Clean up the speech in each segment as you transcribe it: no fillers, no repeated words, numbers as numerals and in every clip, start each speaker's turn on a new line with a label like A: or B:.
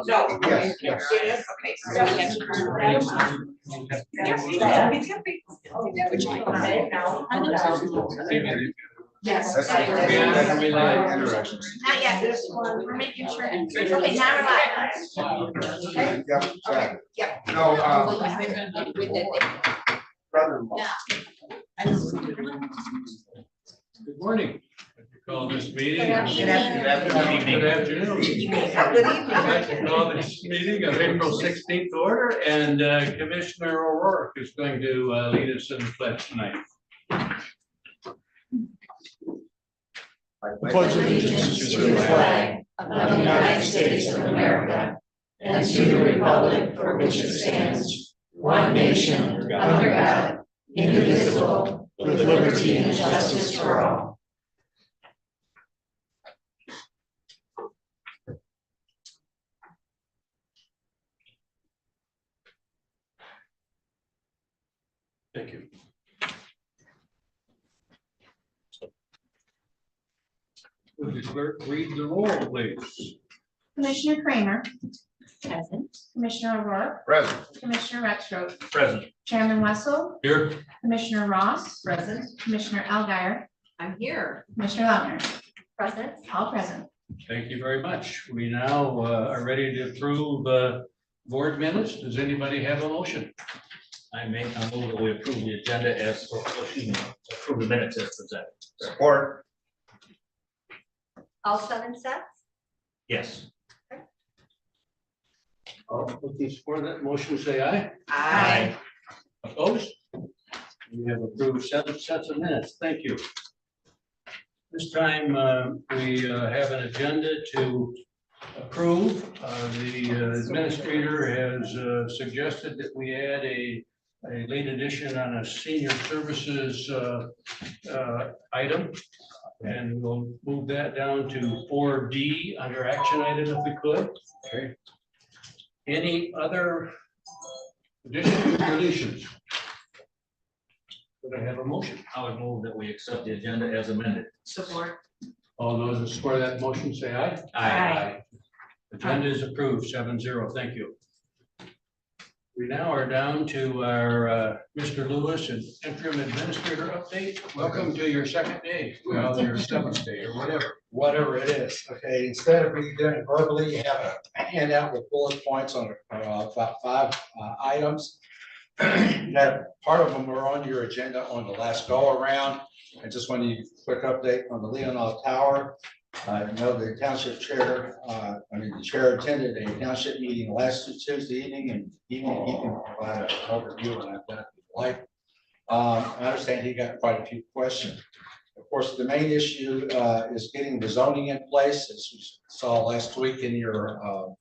A: No.
B: Yes, yes.
A: It is, okay. So we have to prove that. Yeah, it's gonna be. Which I can now. Yes.
B: Interesting.
C: Not yet, we're making sure. Okay, now we're live.
B: Yep, exactly.
A: Yep.
B: No,
A: With it.
B: brother-in-law.
D: Good morning. Call this meeting.
C: Good afternoon.
D: Good afternoon.
A: Good evening.
D: I'd like to call this meeting of April 16th order, and Commissioner O'Rourke is going to lead us in the pledge tonight.
E: Pledge allegiance to the flag of the United States of America and to the republic for which it stands, one nation, under God, indivisible, with liberty and justice for all.
D: Thank you. Would the clerk read the roll, please?
C: Commissioner Kramer. Present. Commissioner O'Rourke.
B: Present.
C: Commissioner Rexroth.
D: Present.
C: Chairman Wessel.
D: Here.
C: Commissioner Ross.
A: Present.
C: Commissioner Alguier.
A: I'm here.
C: Commissioner Lautner. Present. All present.
D: Thank you very much. We now are ready to approve board minutes. Does anybody have a motion?
F: I move that we approve the agenda as, approve the minutes as presented.
B: Support.
C: All 7 sets?
F: Yes.
D: All looking for that motion, say aye.
A: Aye.
D: Opposed? We have approved 7 sets of minutes. Thank you. This time, we have an agenda to approve. The administrator has suggested that we add a late addition on a senior services item. And we'll move that down to 4D under action item if we could. Okay. Any other additions or deletions? Could I have a motion?
F: I would move that we accept the agenda as amended.
A: Support.
D: All those in support of that motion, say aye.
A: Aye.
D: Agenda is approved, 7-0. Thank you. We now are down to our Mr. Lewis and interim administrator update. Welcome to your second day, well, your 7th day or whatever.
E: Whatever it is, okay, instead of me doing it verbally, you have a handout with bullet points on about 5 items. That part of them were on your agenda on the last go around. I just want to give you a quick update on the Leelanau Tower. I know the township chair, the chair attended a township meeting last Tuesday evening, and he can provide an overview on that if you'd like. I understand he got quite a few questions. Of course, the main issue is getting the zoning in place, as you saw last week in your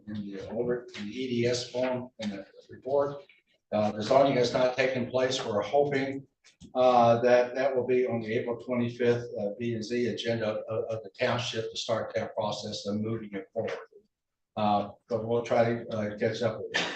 E: in the EDS form in the report. The zoning has not taken place. We're hoping that will be on the April 25th B&Z agenda of the township to start that process of moving it forward. But we'll try to catch up with it.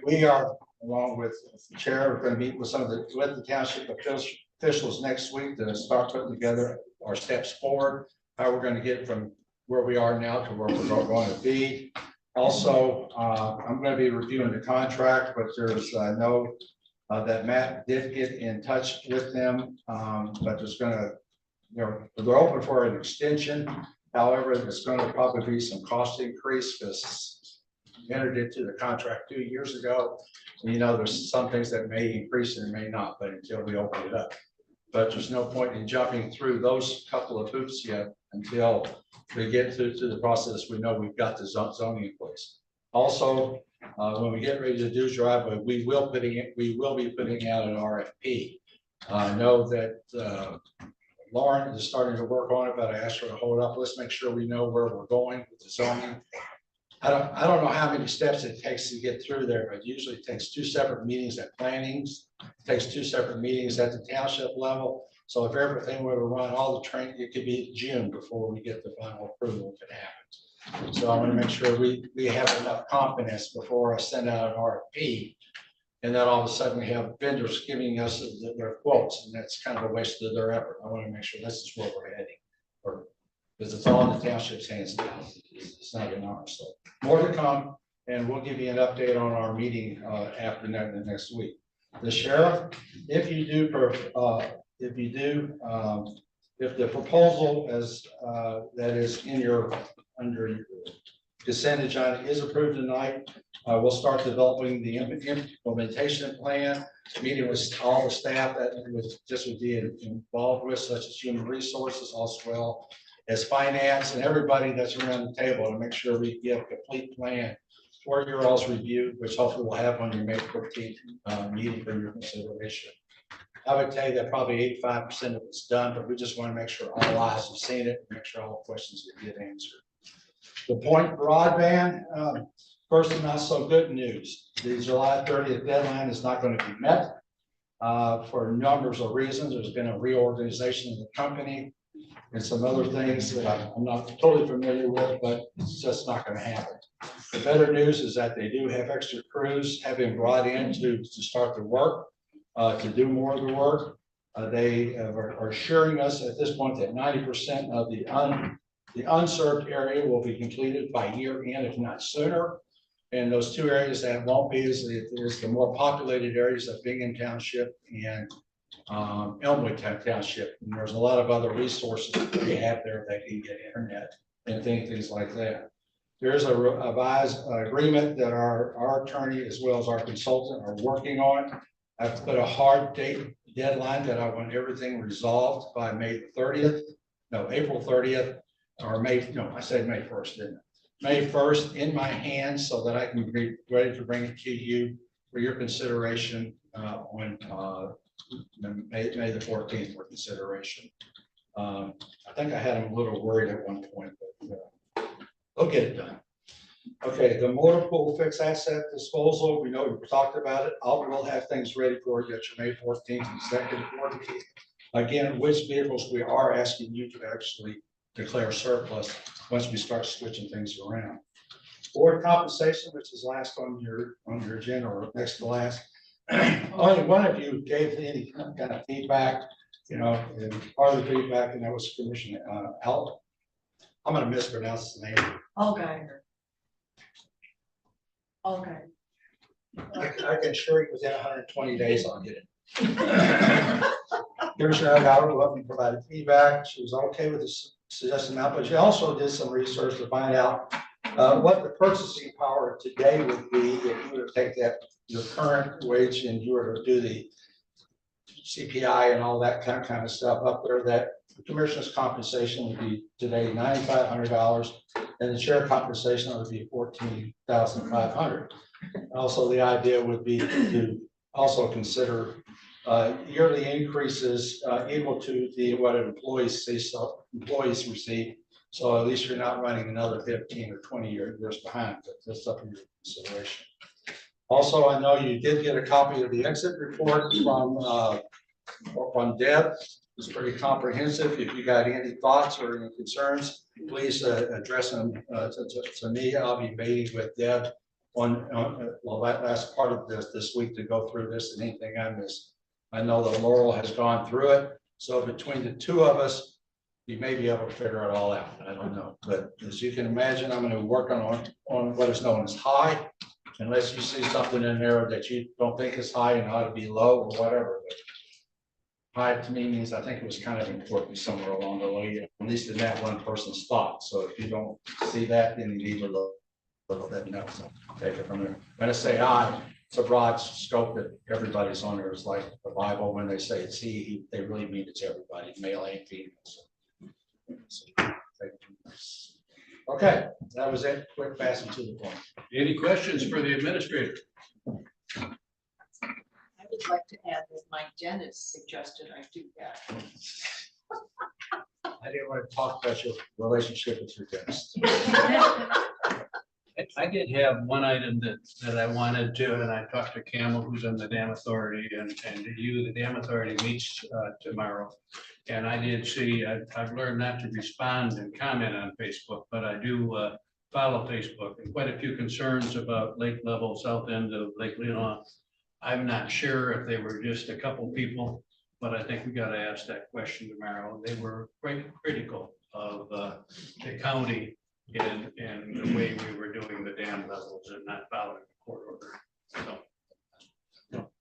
E: We are, along with the chair, we're going to meet with some of the township officials next week to start putting together our steps forward, how we're going to get from where we are now to where we're going to be. Also, I'm going to be reviewing the contract, but there's no that Matt did get in touch with them, but there's going to, they're open for an extension. However, there's going to probably be some cost increase because we entered into the contract 2 years ago. And, there's some things that may increase and may not, but until we open it up. But there's no point in jumping through those couple of hoops yet until we get to the process. We know we've got the zoning in place. Also, when we get ready to do driveway, we will be putting out an RFP. I know that Lauren is starting to work on it, but I asked her to hold up. Let's make sure we know where we're going with the zoning. I don't know how many steps it takes to get through there, but usually it takes 2 separate meetings at plannings. It takes 2 separate meetings at the township level. So if everything were to run all the training, it could be June before we get the final approval if it happens. So I want to make sure we have enough confidence before I send out an RFP. And then all of a sudden we have vendors giving us their quotes, and that's kind of a waste of their effort. I want to make sure this is where we're heading, because it's all in the township's hands now. It's not in ours. So more to come, and we'll give you an update on our meeting after the next week. The sheriff, if the proposal as that is in your under your consent agenda is approved tonight, we'll start developing the implementation plan, meeting with all the staff that would be involved with, such as human resources, as well as finance, and everybody that's around the table to make sure we give a complete plan for your all's review, which hopefully we'll have on your May 14th meeting for your consideration. I would tell you that probably 85% of it's done, but we just want to make sure all eyes have seen it, make sure all questions get answered. The point broadband, first and not so good news. The July 30th deadline is not going to be met for numbers of reasons. There's been a reorganization of the company and some other things that I'm not totally familiar with, but it's just not going to happen. The better news is that they do have extra crews have been brought in to start the work, to do more of the work. They are assuring us at this point that 90% of the unserved area will be completed by year end, if not sooner. And those two areas that won't be is the more populated areas of Bingham Township and Elmwood Township. And there's a lot of other resources that they have there that can get internet and things like that. There's a revised agreement that our attorney as well as our consultant are working on. I've put a hard deadline that I want everything resolved by April 30th, or I said May 1st, didn't I? May 1st in my hands so that I can be ready to bring it to you for your consideration on May the 14th for consideration. I think I had them a little worried at one point, but we'll get it done. Okay, the motor pool fixed asset disposal, we know we talked about it. We'll have things ready for you at your May 14th executive board meeting. Again, which vehicles we are asking you to actually declare surplus once we start switching things around. Board compensation, which is last on your agenda or next to last. Only one of you gave any kind of feedback, and part of the feedback, and that was Commissioner Al. I'm going to mispronounce the name.
A: Okay. Okay.
E: I can assure you within 120 days I'll get it. Commissioner Algado provided feedback. She was okay with the suggested amount, but she also did some research to find out what the purchasing power today would be if you were to take your current wage and you were to do the CPI and all that kind of stuff up there. That the commissioner's compensation would be today $9,500, and the chair compensation would be $14,500. Also, the idea would be to also consider yearly increases equal to what employees receive. So at least you're not running another 15 or 20 years behind, but that's up to your consideration. Also, I know you did get a copy of the exit report from Deb. It's pretty comprehensive. If you got any thoughts or any concerns, please address them to me. I'll be meeting with Deb on that last part of this week to go through this and anything I missed. I know that Laurel has gone through it. So between the two of us, you may be able to figure it all out. I don't know. But as you can imagine, I'm going to work on what is known as high, unless you see something in there that you don't think is high and ought to be low or whatever. But high to me means I think it was kind of important somewhere along the way, at least in that one person's thought. So if you don't see that, then you need to let me know. So take it from there. When I say I, it's a broad scope that everybody's on there. It's like the Bible, when they say it's he, they really mean it's everybody, male and female. So, okay, that was it. Quick, fast, and to the point.
D: Any questions for the administrator?
A: I would like to add that Mike Dennis suggested I do that.
E: I didn't want to talk about your relationship with your dentist.
D: I did have one item that I wanted to, and I talked to Campbell, who's on the dam authority, and you, the dam authority meets tomorrow. And I did see, I've learned not to respond and comment on Facebook, but I do follow Facebook, and quite a few concerns about lake level, south end of Lake Leelanau. I'm not sure if they were just a couple people, but I think we got to ask that question tomorrow. They were quite critical of the county in the way we were doing the dam levels and not following the court order. So,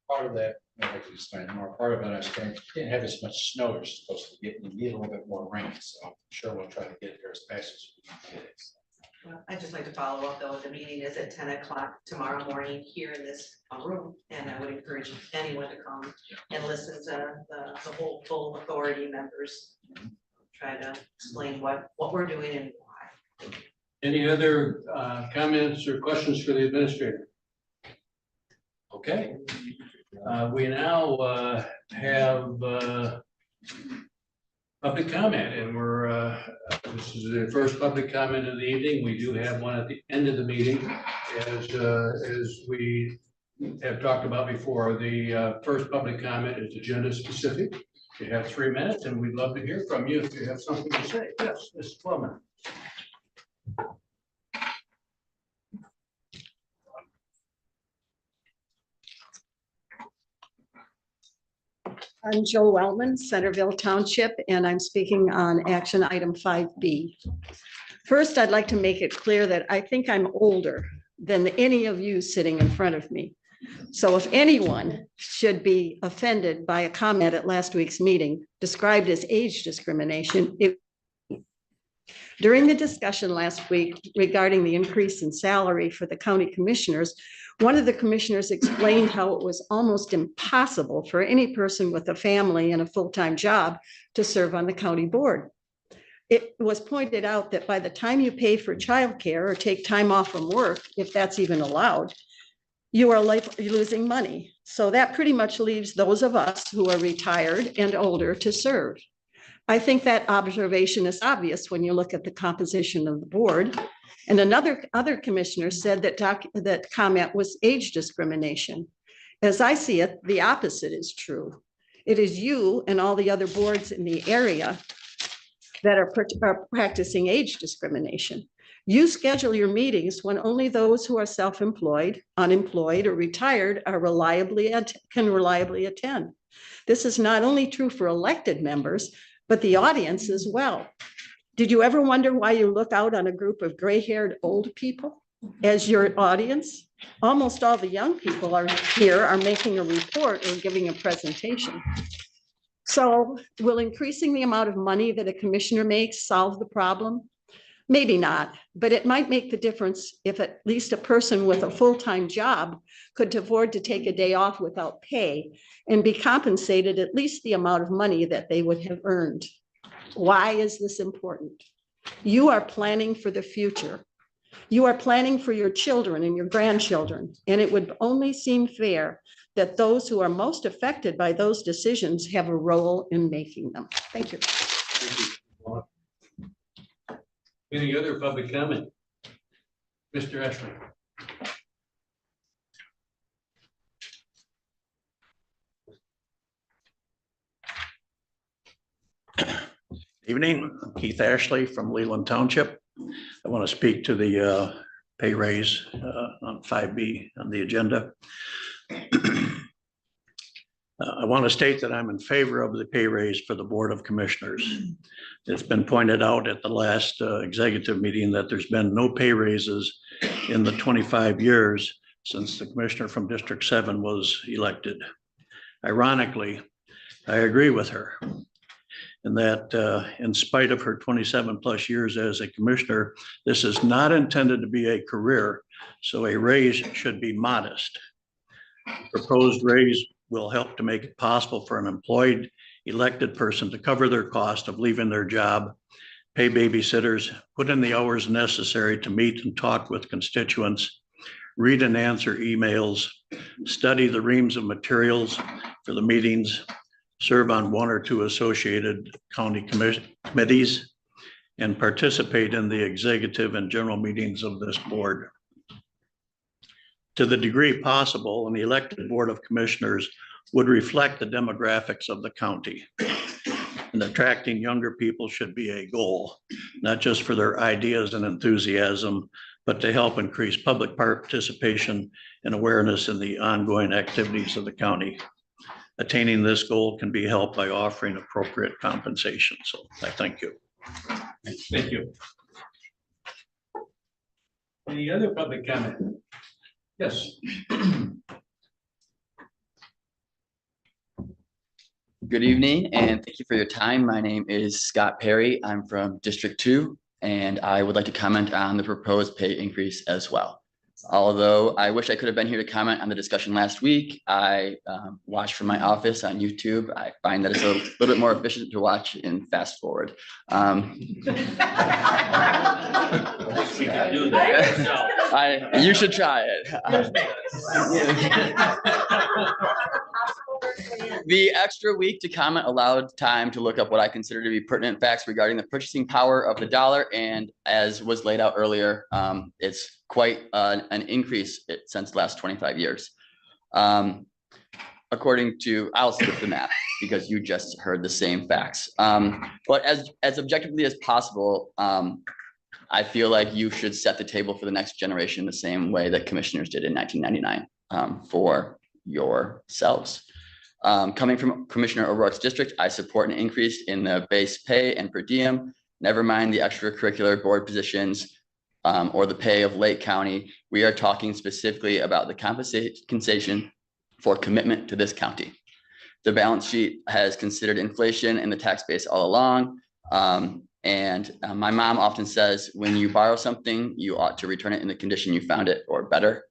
E: Part of that, I'd like to explain more, part of it, I understand, you didn't have as much snow as you're supposed to get, you need a little bit more rain, so I'm sure we'll try to get there as fast as we can get it.
G: Well, I'd just like to follow up though, the meeting is at 10 o'clock tomorrow morning here in this room. And I would encourage anyone to come and listen to the whole full authority members. Try to explain what we're doing and why.
D: any other comments or questions for the administrator? Okay. We now have public comment, and this is the first public comment of the evening. We do have one at the end of the meeting, as we have talked about before. The first public comment is agenda specific. You have 3 minutes, and we'd love to hear from you if you have something to say. Yes, Mrs. Plummer.
H: I'm Joe Wellman, Centerville Township, and I'm speaking on action item 5B. First, I'd like to make it clear that I think I'm older than any of you sitting in front of me. So if anyone should be offended by a comment at last week's meeting described as age discrimination, during the discussion last week regarding the increase in salary for the county commissioners, one of the commissioners explained how it was almost impossible for any person with a family and a full-time job to serve on the county board. It was pointed out that by the time you pay for childcare or take time off from work, if that's even allowed, you're losing money. So that pretty much leaves those of us who are retired and older to serve. I think that observation is obvious when you look at the composition of the board. And other commissioner said that comment was age discrimination. As I see it, the opposite is true. It is you and all the other boards in the area that are practicing age discrimination. You schedule your meetings when only those who are self-employed, unemployed, or retired can reliably attend. This is not only true for elected members, but the audience as well. Did you ever wonder why you look out on a group of gray-haired old people as your audience? Almost all the young people are making a report or giving a presentation. So will increasing the amount of money that a commissioner makes solve the problem? Maybe not, but it might make the difference if at least a person with a full-time job could afford to take a day off without pay and be compensated at least the amount of money that they would have earned. Why is this important? You are planning for the future. You are planning for your children and your grandchildren, and it would only seem fair that those who are most affected by those decisions have a role in making them. Thank you.
D: Any other public comment? Mr. Ashley.
I: Evening, I'm Keith Ashley from Leelanau Township. I want to speak to the pay raise on 5B on the agenda. I want to state that I'm in favor of the pay raise for the Board of Commissioners. It's been pointed out at the last executive meeting that there's been no pay raises in the 25 years since the commissioner from District 7 was elected. Ironically, I agree with her in that in spite of her 27 plus years as a commissioner, this is not intended to be a career, so a raise should be modest. Proposed raise will help to make it possible for an employed elected person to cover their cost of leaving their job, pay babysitters, put in the hours necessary to meet and talk with constituents, read and answer emails, study the reams of materials for the meetings, serve on 1 or 2 associated county committees, and participate in the executive and general meetings of this board. To the degree possible, an elected Board of Commissioners would reflect the demographics of the county. And attracting younger people should be a goal, not just for their ideas and enthusiasm, but to help increase public participation and awareness in the ongoing activities of the county. Attaining this goal can be helped by offering appropriate compensation. So I thank you.
D: Thank you. Any other public comment? Yes.
J: Good evening, and thank you for your time. My name is Scott Perry. I'm from District 2, and I would like to comment on the proposed pay increase as well. Although I wish I could have been here to comment on the discussion last week, I watched from my office on YouTube. I find that it's a little bit more efficient to watch and fast forward.
F: We can do that ourselves.
J: You should try it. The extra week to comment allowed time to look up what I consider to be pertinent facts regarding the purchasing power of the dollar. And as was laid out earlier, it's quite an increase since the last 25 years. According to, I'll skip the math because you just heard the same facts. But as objectively as possible, I feel like you should set the table for the next generation the same way that commissioners did in 1999 for yourselves. Coming from Commissioner O'Rourke's district, I support an increase in the base pay and per diem, never mind the extracurricular board positions or the pay of Lake County. We are talking specifically about the compensation for commitment to this county. The balance sheet has considered inflation and the tax base all along. My mom often says, when you borrow something, you ought to return it in the condition you found it or better.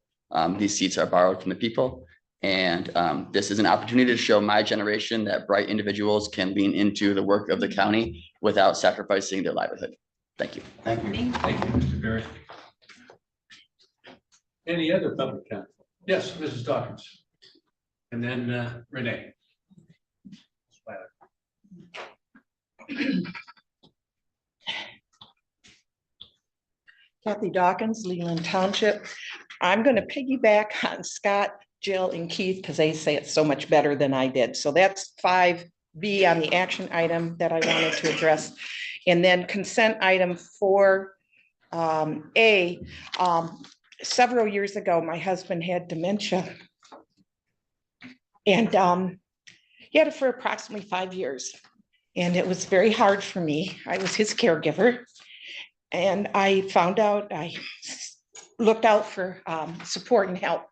J: These seats are borrowed from the people. And this is an opportunity to show my generation that bright individuals can lean into the work of the county without sacrificing their livelihood. Thank you.
B: Thank you.
D: Thank you, Mr. Barrett. Any other public comment? Yes, Mrs. Dawkins. And then Renee.
K: Kathy Dawkins, Leland Township. I'm going to piggyback on Scott, Jill, and Keith because they say it so much better than I did. So that's 5B on the action item that I wanted to address. And then consent item 4A. Several years ago, my husband had dementia. And he had it for approximately 5 years. And it was very hard for me. I was his caregiver. And I found out, I looked out for support and help.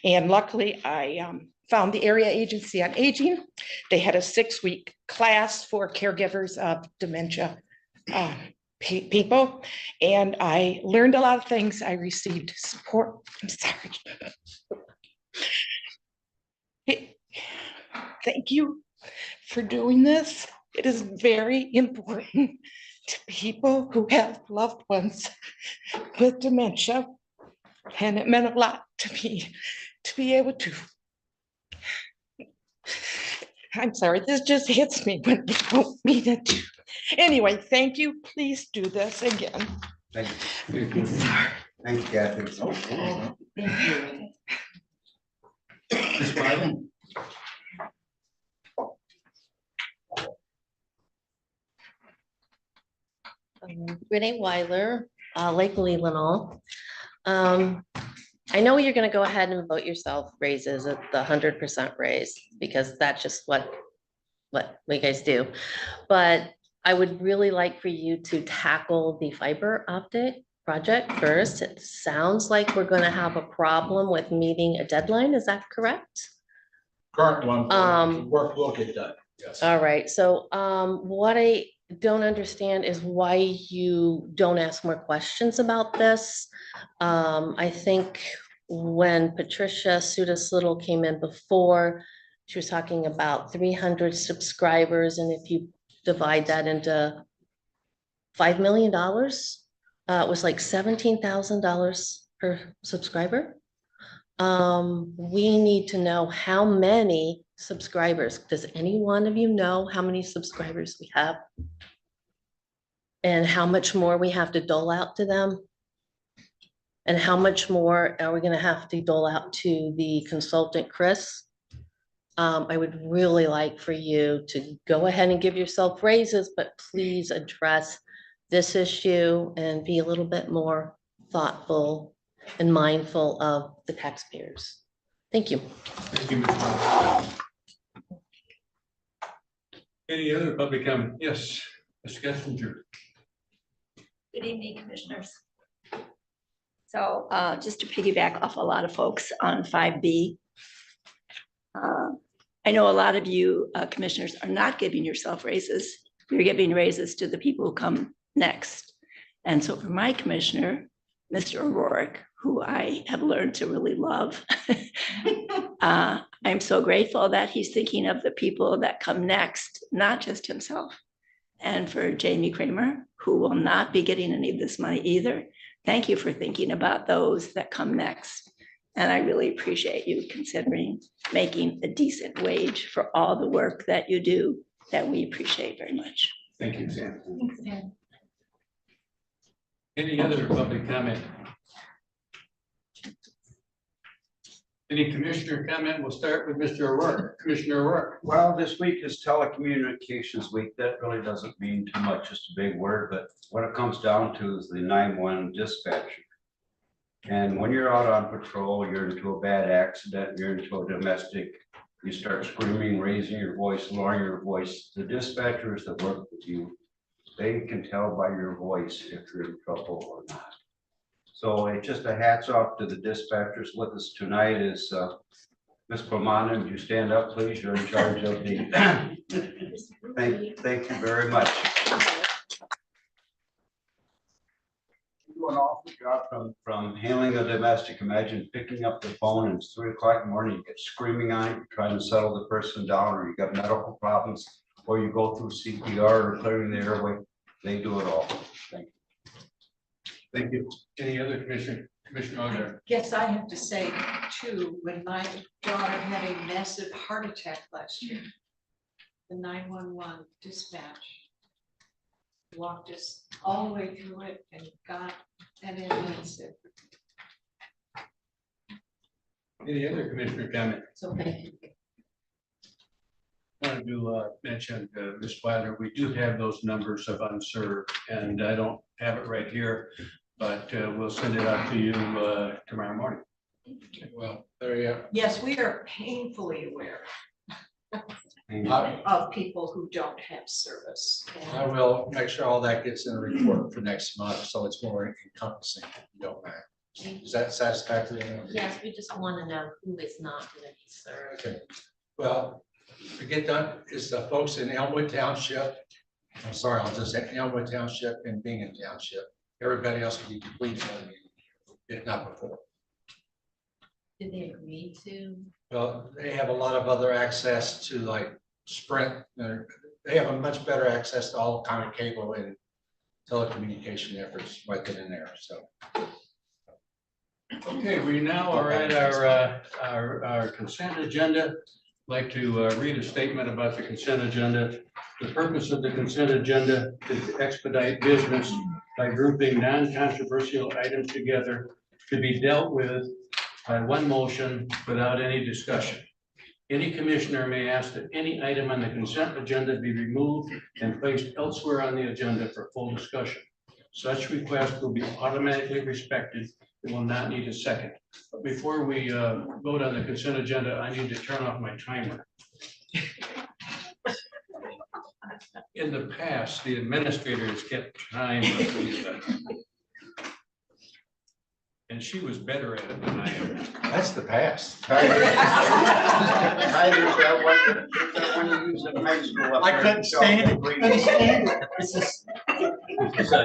K: And luckily, I found the Area Agency on Aging. They had a 6-week class for caregivers of dementia people. And I learned a lot of things. I received support. I'm sorry. Thank you for doing this. It is very important to people who have loved ones with dementia. And it meant a lot to me to be able to. I'm sorry, this just hits me when you don't mean it. Anyway, thank you. Please do this again.
B: Thank you.
K: Sorry.
B: Thank you, Kathy.
K: Thank you.
D: Ms. Wyland?
L: Renee Weiler, Lake Leelanau. I know you're going to go ahead and vote yourself raises at the 100% raise because that's just what you guys do. But I would really like for you to tackle the fiber optic project first. It sounds like we're going to have a problem with meeting a deadline. Is that correct?
E: Current one, work will get done. Yes.
L: All right. So what I don't understand is why you don't ask more questions about this. I think when Patricia Sudas Little came in before, she was talking about 300 subscribers. And if you divide that into $5 million, it was like $17,000 per subscriber. We need to know how many subscribers. Does any one of you know how many subscribers we have? And how much more we have to dole out to them? And how much more are we gonna have to dole out to the consultant, Chris? I would really like for you to go ahead and give yourself raises, but please address this issue and be a little bit more thoughtful and mindful of the taxpayers. Thank you.
D: Thank you, Ms. Wyland. Any other public comment? Yes, Ms. Gessinger.
C: Good evening, commissioners.
M: So just to piggyback off a lot of folks on 5B. I know a lot of you commissioners are not giving yourself raises. You're giving raises to the people who come next. And so for my commissioner, Mr. O'Rourke, who I have learned to really love, I'm so grateful that he's thinking of the people that come next, not just himself. And for Jamie Kramer, who will not be getting any of this money either, thank you for thinking about those that come next. And I really appreciate you considering making a decent wage for all the work that you do, that we appreciate very much.
D: Thank you, Sam.
L: Thanks, Dan.
D: Any other public comment? Any commissioner comment? We'll start with Mr. O'Rourke. Commissioner O'Rourke.
B: Well, this week is telecommunications week. That really doesn't mean too much, just a big word, but what it comes down to is the 911 dispatcher. And when you're out on patrol, you're into a bad accident, you're into a domestic, you start screaming, raising your voice, lowering your voice. The dispatchers that work with you, they can tell by your voice if you're in trouble or not. So it's just a hats off to the dispatchers. With us tonight is Ms. Pomona. Would you stand up, please? You're in charge of the. Thank you very much. You do an awful job from handling the domestic. Imagine picking up the phone and it's 3 o'clock in the morning, you get screaming on it, you're trying to settle the person down, or you got medical problems, or you go through CPR or clearing the airway. They do it all. Thank you.
D: Thank you. Any other commissioner? Commissioner O'Donnell?
A: Yes, I have to say too, when my daughter had a massive heart attack last year, the 911 dispatch walked us all the way through it and got an ambulance.
D: Any other commissioner comment?
L: So thank you.
D: I wanted to mention, Ms. Weiler, we do have those numbers of unserved, and I don't have it right here, but we'll send it out to you tomorrow morning.
E: Well, there you go.
A: Yes, we are painfully aware of people who don't have service.
E: I will make sure all that gets in the report for next month, so it's more encompassing, if you don't mind. Is that satisfactory?
L: Yes, we just want to know who is not going to be served.
E: Okay. Well, to get done, is the folks in Elmwood Township, I'm sorry, I'll just say Elmwood Township and Bingham Township. Everybody else will be completed, if not before.
L: Did they agree to?
E: Well, they have a lot of other access to like Sprint. They have a much better access to all kind of cable and telecommunication efforts right then and there, so.
D: Okay, we now are at our consent agenda. I'd like to read a statement about the consent agenda. The purpose of the consent agenda is to expedite business by grouping non-controversial items together to be dealt with by one motion without any discussion. Any commissioner may ask that any item on the consent agenda be removed and placed elsewhere on the agenda for full discussion. Such request will be automatically respected. It will not need a second. But before we vote on the consent agenda, I need to turn off my timer. In the past, the administrators kept time. And she was better at it than I am.
E: That's the past. I couldn't stand it. Couldn't stand it.
F: So,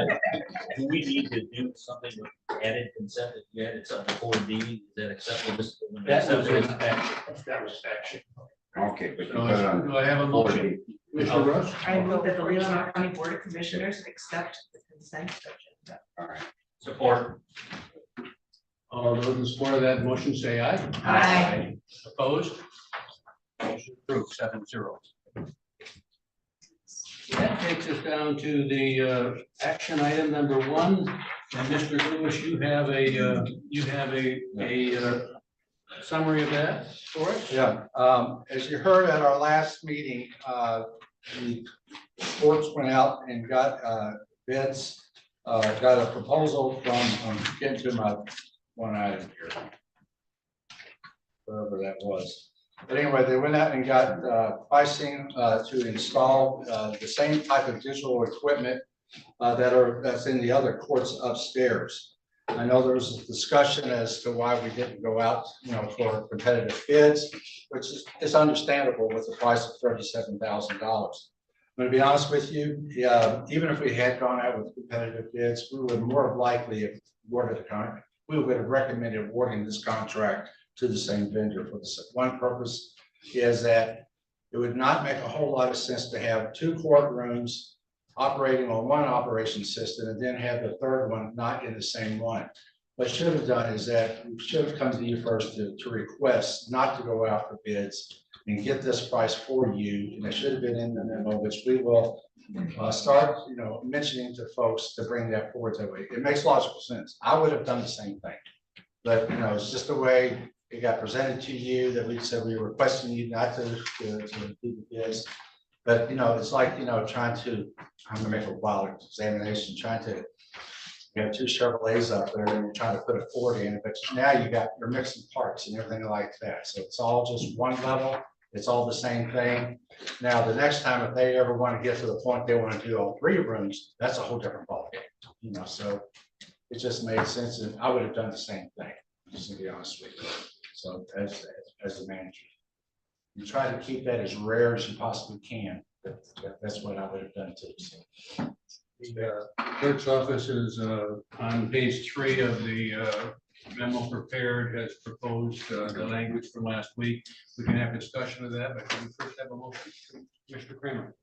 F: do we need to do something with added consent? If you added something before D, is that acceptable?
D: That was in action. That was action.
B: Okay, but you
D: So
B: put it on.
D: do I have a motion? Commissioner Rush?
G: I move that the Leelanau County Board of Commissioners accept the consent agenda.
B: All right.
F: Support.
D: All those in support of that motion say aye.
G: Aye.
D: Opposed? Motion approved 7-0. That takes us down to the action item number 1. And Mr. Lewis, you have a summary of that for us?
E: Yeah, as you heard at our last meeting, the courts went out and got bids, got a proposal from, I'm getting to my one item here. Wherever that was. But anyway, they went out and got pricing to install the same type of digital equipment that's in the other courts upstairs. I know there was a discussion as to why we didn't go out, for competitive bids, which is understandable with the price of $37,000. I'm gonna be honest with you, even if we had gone out with competitive bids, we would more than likely have awarded the contract. We would have recommended awarding this contract to the same vendor for the one purpose is that it would not make a whole lot of sense to have two courtrooms operating on one operation system and then have the third one not in the same one. What should have done is that we should have come to you first to request not to go out for bids and get this price for you. And it should have been in the memo, which we will start, mentioning to folks to bring that forward that way. It makes logical sense. I would have done the same thing. But, it's just the way it got presented to you that we said we were requesting you not to do the bids. But, it's like, I'm gonna make a wild examination, trying to, you have two Chevrolets up there and you're trying to put a Ford in it, but now you're mixing parts and everything like that. So it's all just one level. It's all the same thing. Now, the next time, if they ever want to get to the point they want to do all three rooms, that's a whole different ballgame, so it just made sense. And I would have done the same thing, just to be honest with you. So as the manager, you try to keep that as rare as you possibly can. That's what I would have done too. So.
D: The clerk's office is on page 3 of the memo prepared, has proposed the language from last week. We can have discussion of that, but can we first have a motion? Mr. Kramer.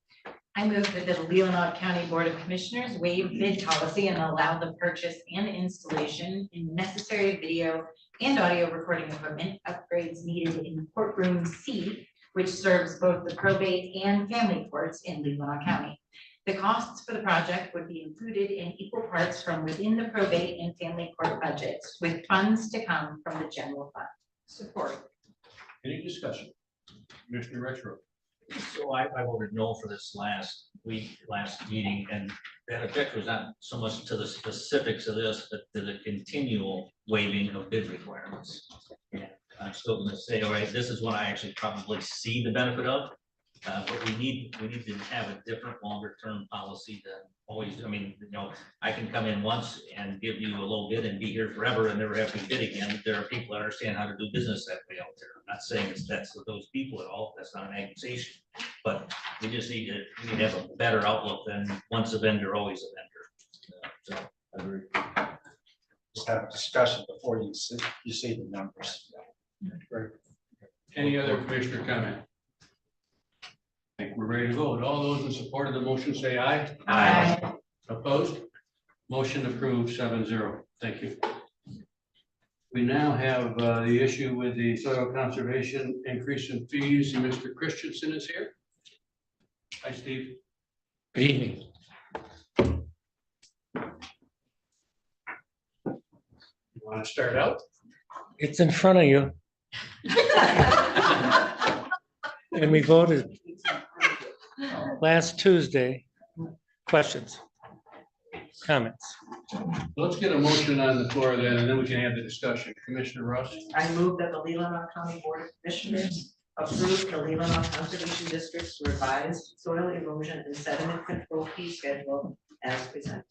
N: I move that the Leelanau County Board of Commissioners waive bid policy and allow the purchase and installation in necessary video and audio recording equipment upgrades needed in courtroom C, which serves both the probate and family courts in Leelanau County. The costs for the project would be included in equal parts from within the probate and family court budgets, with funds to come from the general fund. Support.
D: Any discussion? Commissioner Retro.
F: So I voted no for this last meeting, and that objection was not so much to the specifics of this, but to the continual waiving of bid requirements. Yeah, I'm still gonna say, all right, this is one I actually probably see the benefit of. But we need to have a different longer term policy than always. I mean, I can come in once and give you a low bid and be here forever and never have to bid again. There are people that understand how to do business that way out there. I'm not saying that's for those people at all. That's not an accusation. But we just need to have a better outlook than once a vendor, always a vendor.
E: I agree. Just have a discussion before you see the numbers.
D: Any other commissioner comment? I think we're ready to vote. All those in support of the motion say aye.
N: Aye.
D: Opposed? Motion approved 7-0. Thank you. We now have the issue with the soil conservation increase in fees. And Mr. Christensen is here. Hi, Steve.
O: Good evening.
D: You want to start out?
O: It's in front of you. And we voted last Tuesday. Questions? Comments?
D: Let's get a motion on the floor then, and then we can have the discussion. Commissioner Russ?
G: I move that the Leelanau County Board of Commissioners approve the Leelanau Conservation District's revised soil erosion and sediment control fee schedule as presented.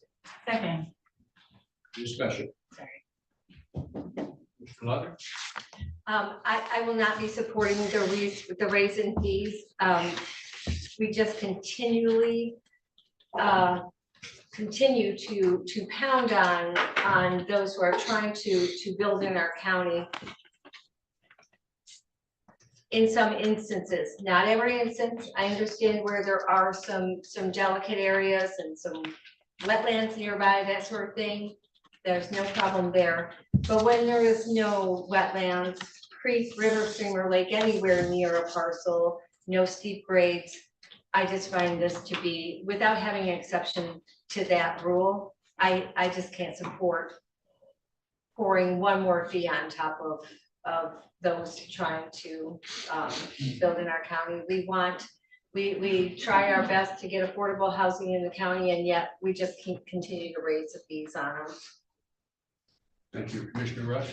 N: Second.
D: Discussion. Mr. Luther?
P: I will not be supporting the raise in fees. We just continually continue to pound on those who are trying to build in our county. In some instances, not every instance, I understand where there are some delicate areas and some wetlands nearby, that sort of thing. There's no problem there. But when there is no wetlands, creek, river, stream, or lake anywhere near a parcel, no steep grades, I just find this to be, without having an exception to that rule, I just can't support pouring one more fee on top of those trying to build in our county. We try our best to get affordable housing in the county, and yet we just continue to raise the fees on them.
D: Thank you. Commissioner Rush?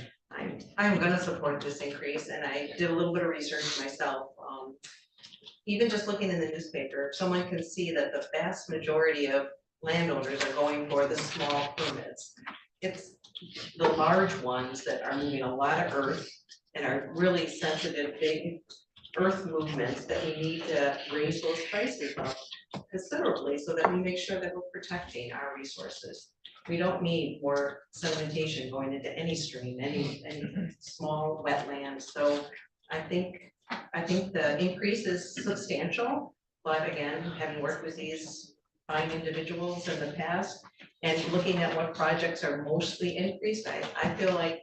G: I'm going to support this increase, and I did a little bit of research myself. Even just looking in the newspaper, someone can see that the vast majority of landowners are going for the small permits. It's the large ones that are moving a lot of earth and are really sensitive, big earth movements, that we need to raise those prices up considerably so that we make sure that we're protecting our resources. We don't need more sedimentation going into any stream, any small wetland. So I think the increase is substantial, but again, having worked with these fine individuals in the past and looking at what projects are mostly increased, I feel like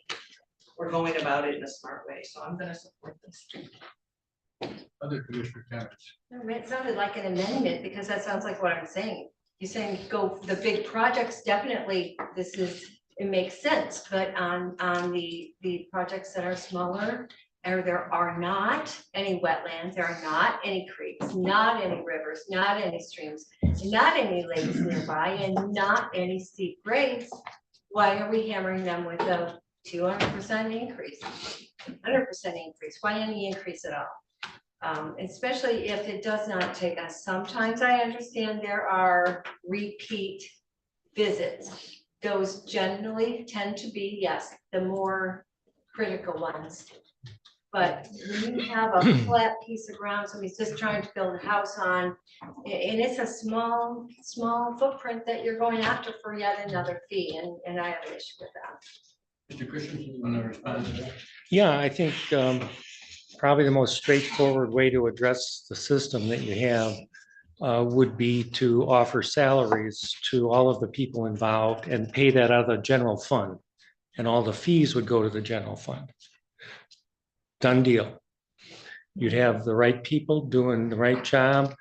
G: we're going about it in a smart way. So I'm gonna support this.
E: Other commissioner comments?
P: It sounded like an amendment, because that sounds like what I'm saying. You're saying go for the big projects, definitely, it makes sense, but on the projects that are smaller, or there are not any wetlands, there are not any creeks, not any rivers, not any streams, not any lakes nearby, and not any steep grades, why are we hammering them with a 200% increase, 100% increase? Why any increase at all? Especially if it does not take us. Sometimes I understand there are repeat visits. Those generally tend to be, yes, the more critical ones. But when you have a flat piece of ground, somebody's just trying to build a house on, and it's a small footprint that you're going after for yet another fee, and I have an issue with that.
D: Mr. Christensen, you want to respond to that?
O: Yeah, I think probably the most straightforward way to address the system that you have would be to offer salaries to all of the people involved and pay that out of the general fund. And all the fees would go to the general fund. Done deal. You'd have the right people doing the right job,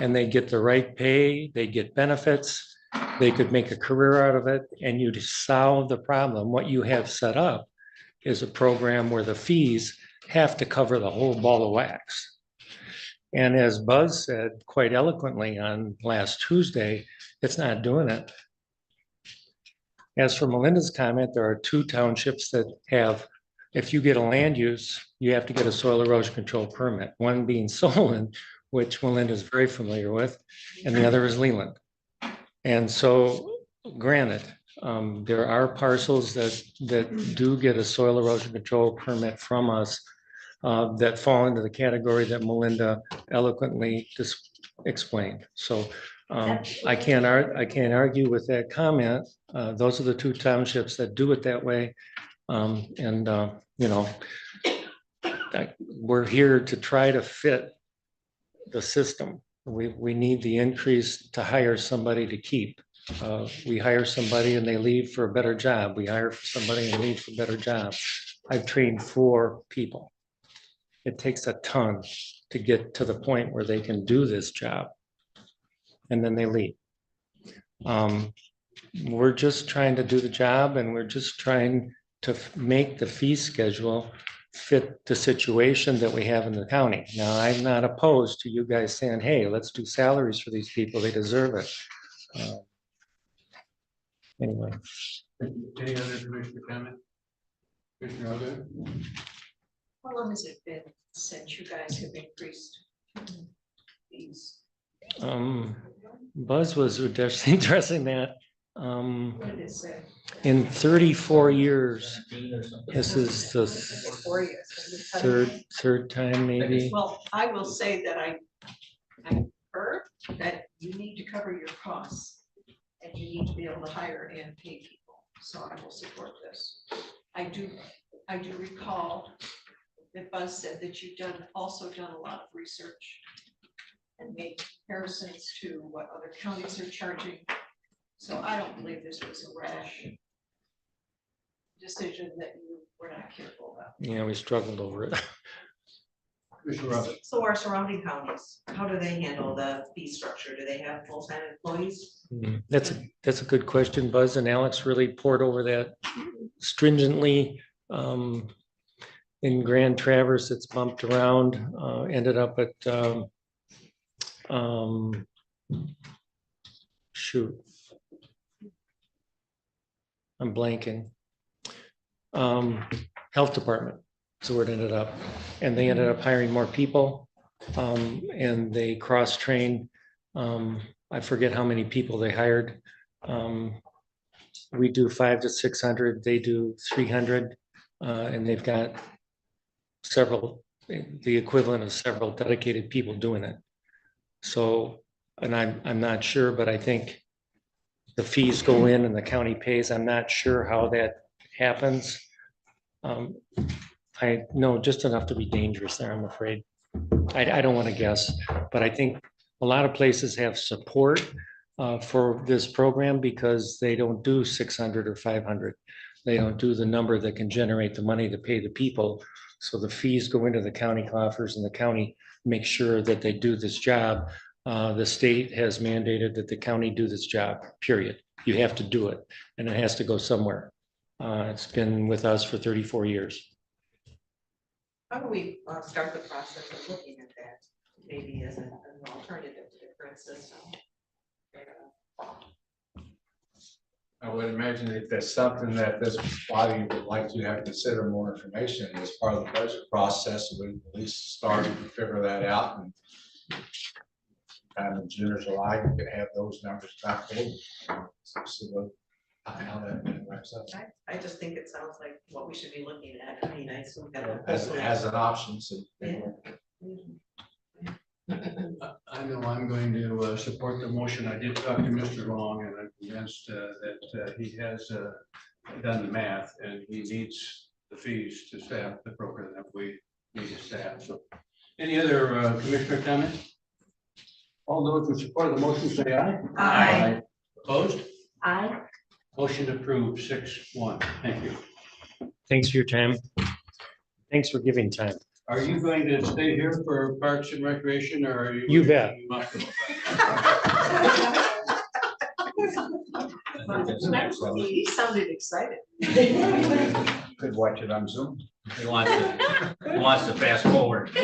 O: and they get the right pay, they get benefits, they could make a career out of it, and you'd solve the problem. What you have set up is a program where the fees have to cover the whole ball of wax. And as Buzz said quite eloquently on last Tuesday, it's not doing it. As for Melinda's comment, there are 2 townships that have, if you get a land use, you have to get a soil erosion control permit, one being Solon, which Melinda is very familiar with, and the other is Leland. And so granted, there are parcels that do get a soil erosion control permit from us that fall into the category that Melinda eloquently just explained. So I can't argue with that comment. Those are the 2 townships that do it that way. You know, we're here to try to fit the system. We need the increase to hire somebody to keep. We hire somebody and they leave for a better job. We hire somebody and leave for a better job. I've trained 4 people. It takes a ton to get to the point where they can do this job. And then they leave. We're just trying to do the job, and we're just trying to make the fee schedule fit the situation that we have in the county. Now, I'm not opposed to you guys saying, hey, let's do salaries for these people. They deserve it. Anyway.
D: Any other commissioner comment? Commissioner Alden?
A: How long has it been since you guys have increased fees?
O: Buzz was addressing that.
A: What did it say?
O: In 34 years, this is the
A: 4 years.
O: third time maybe.
A: Well, I will say that I heard that you need to cover your costs and you need to be able to hire and pay people. So I will support this. I do recall that Buzz said that you've also done a lot of research and made comparisons to what other counties are charging. So I don't believe this was a rash decision that you were not careful about.
O: Yeah, we struggled over it.
G: So our surrounding counties, how do they handle the fee structure? Do they have full-time employees?
O: That's a good question. Buzz and Alex really poured over that stringently. In Grand Traverse, it's bumped around, ended up at shoot. I'm blanking. Health department is where it ended up. And they ended up hiring more people. And they cross-trained. I forget how many people they hired. we do 500 to 600, they do 300, and they've got several, the equivalent of several dedicated people doing it. So, and I'm not sure, but I think the fees go in and the county pays. I'm not sure how that happens. I know just enough to be dangerous there, I'm afraid. I don't want to guess, but I think a lot of places have support for this program because they don't do 600 or 500. They don't do the number that can generate the money to pay the people. So the fees go into the county coffers and the county makes sure that they do this job. The state has mandated that the county do this job, period. You have to do it and it has to go somewhere. It's been with us for 34 years.
G: How do we start the process of looking at that, maybe as an alternative to the current system?
E: I would imagine if there's something that this body would like to have consider more information as part of the budget process, we at least start to figure that out. And kind of June or July, we could have those numbers back in. See what, how that wraps up.
G: I just think it sounds like what we should be looking at. I mean, I assume that.
E: As an option, so.
G: Yeah.
D: I know I'm going to support the motion. I did talk to Mr. Long and I'm convinced that he has done the math and he needs the fees to staff the program that we need to staff. So any other commissioner comments? All those in support of the motion say aye.
G: Aye.
D: Opposed?
P: Aye.
D: Motion approved 6-1. Thank you.
O: Thanks for your time. Thanks for giving time.
D: Are you going to stay here for Parks and Recreation or are you?
O: You bet.
A: He sounded excited.
B: Could watch it on Zoom.
F: He wants to fast forward.
D: Do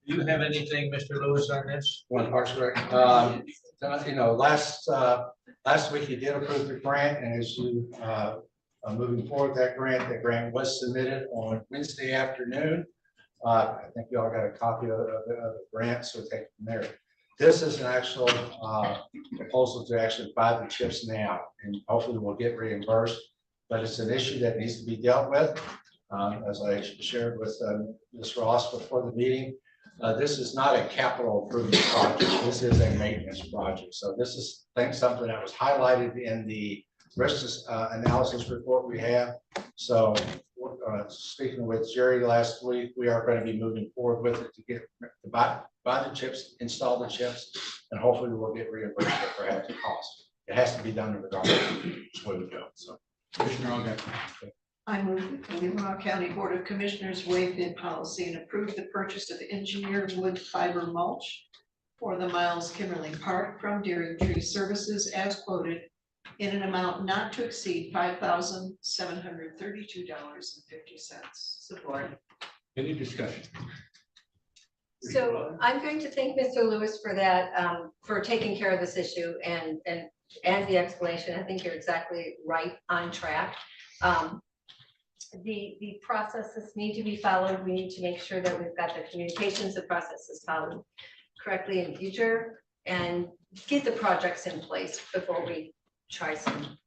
D: you have anything, Mr. Lewis, on this?
E: One Parks and Rec. You know, last week you did approve the grant, and as you moving forward that grant was submitted on Wednesday afternoon. I think you all got a copy of the grant, so take it from there. This is an actual proposal to actually buy the chips now, and hopefully we'll get reimbursed. But it's an issue that needs to be dealt with. As I shared with Ms. Ross before the meeting, this is not a capital improvement project. This is a maintenance project. So this is something that was highlighted in the risk analysis report we have. So speaking with Jerry last week, we are going to be moving forward with it to get to buy the chips, install the chips, and hopefully we'll get reimbursed for half the cost. It has to be done regardless of which way we go. So,
D: Commissioner Olga.
A: I move that the Leelanau County Board of Commissioners waive bid policy and approve the purchase of engineered wood fiber mulch for the Miles Kimberly Park from Deering Tree Services as quoted in an amount not to exceed $5,732.50.
G: Support.
D: Any discussion?
P: So I'm going to thank Mr. Lewis for that, for taking care of this issue and the explanation. I think you're exactly right on track. The processes need to be followed. We need to make sure that we've got the communications, the processes followed correctly in future and get the projects in place before we try some.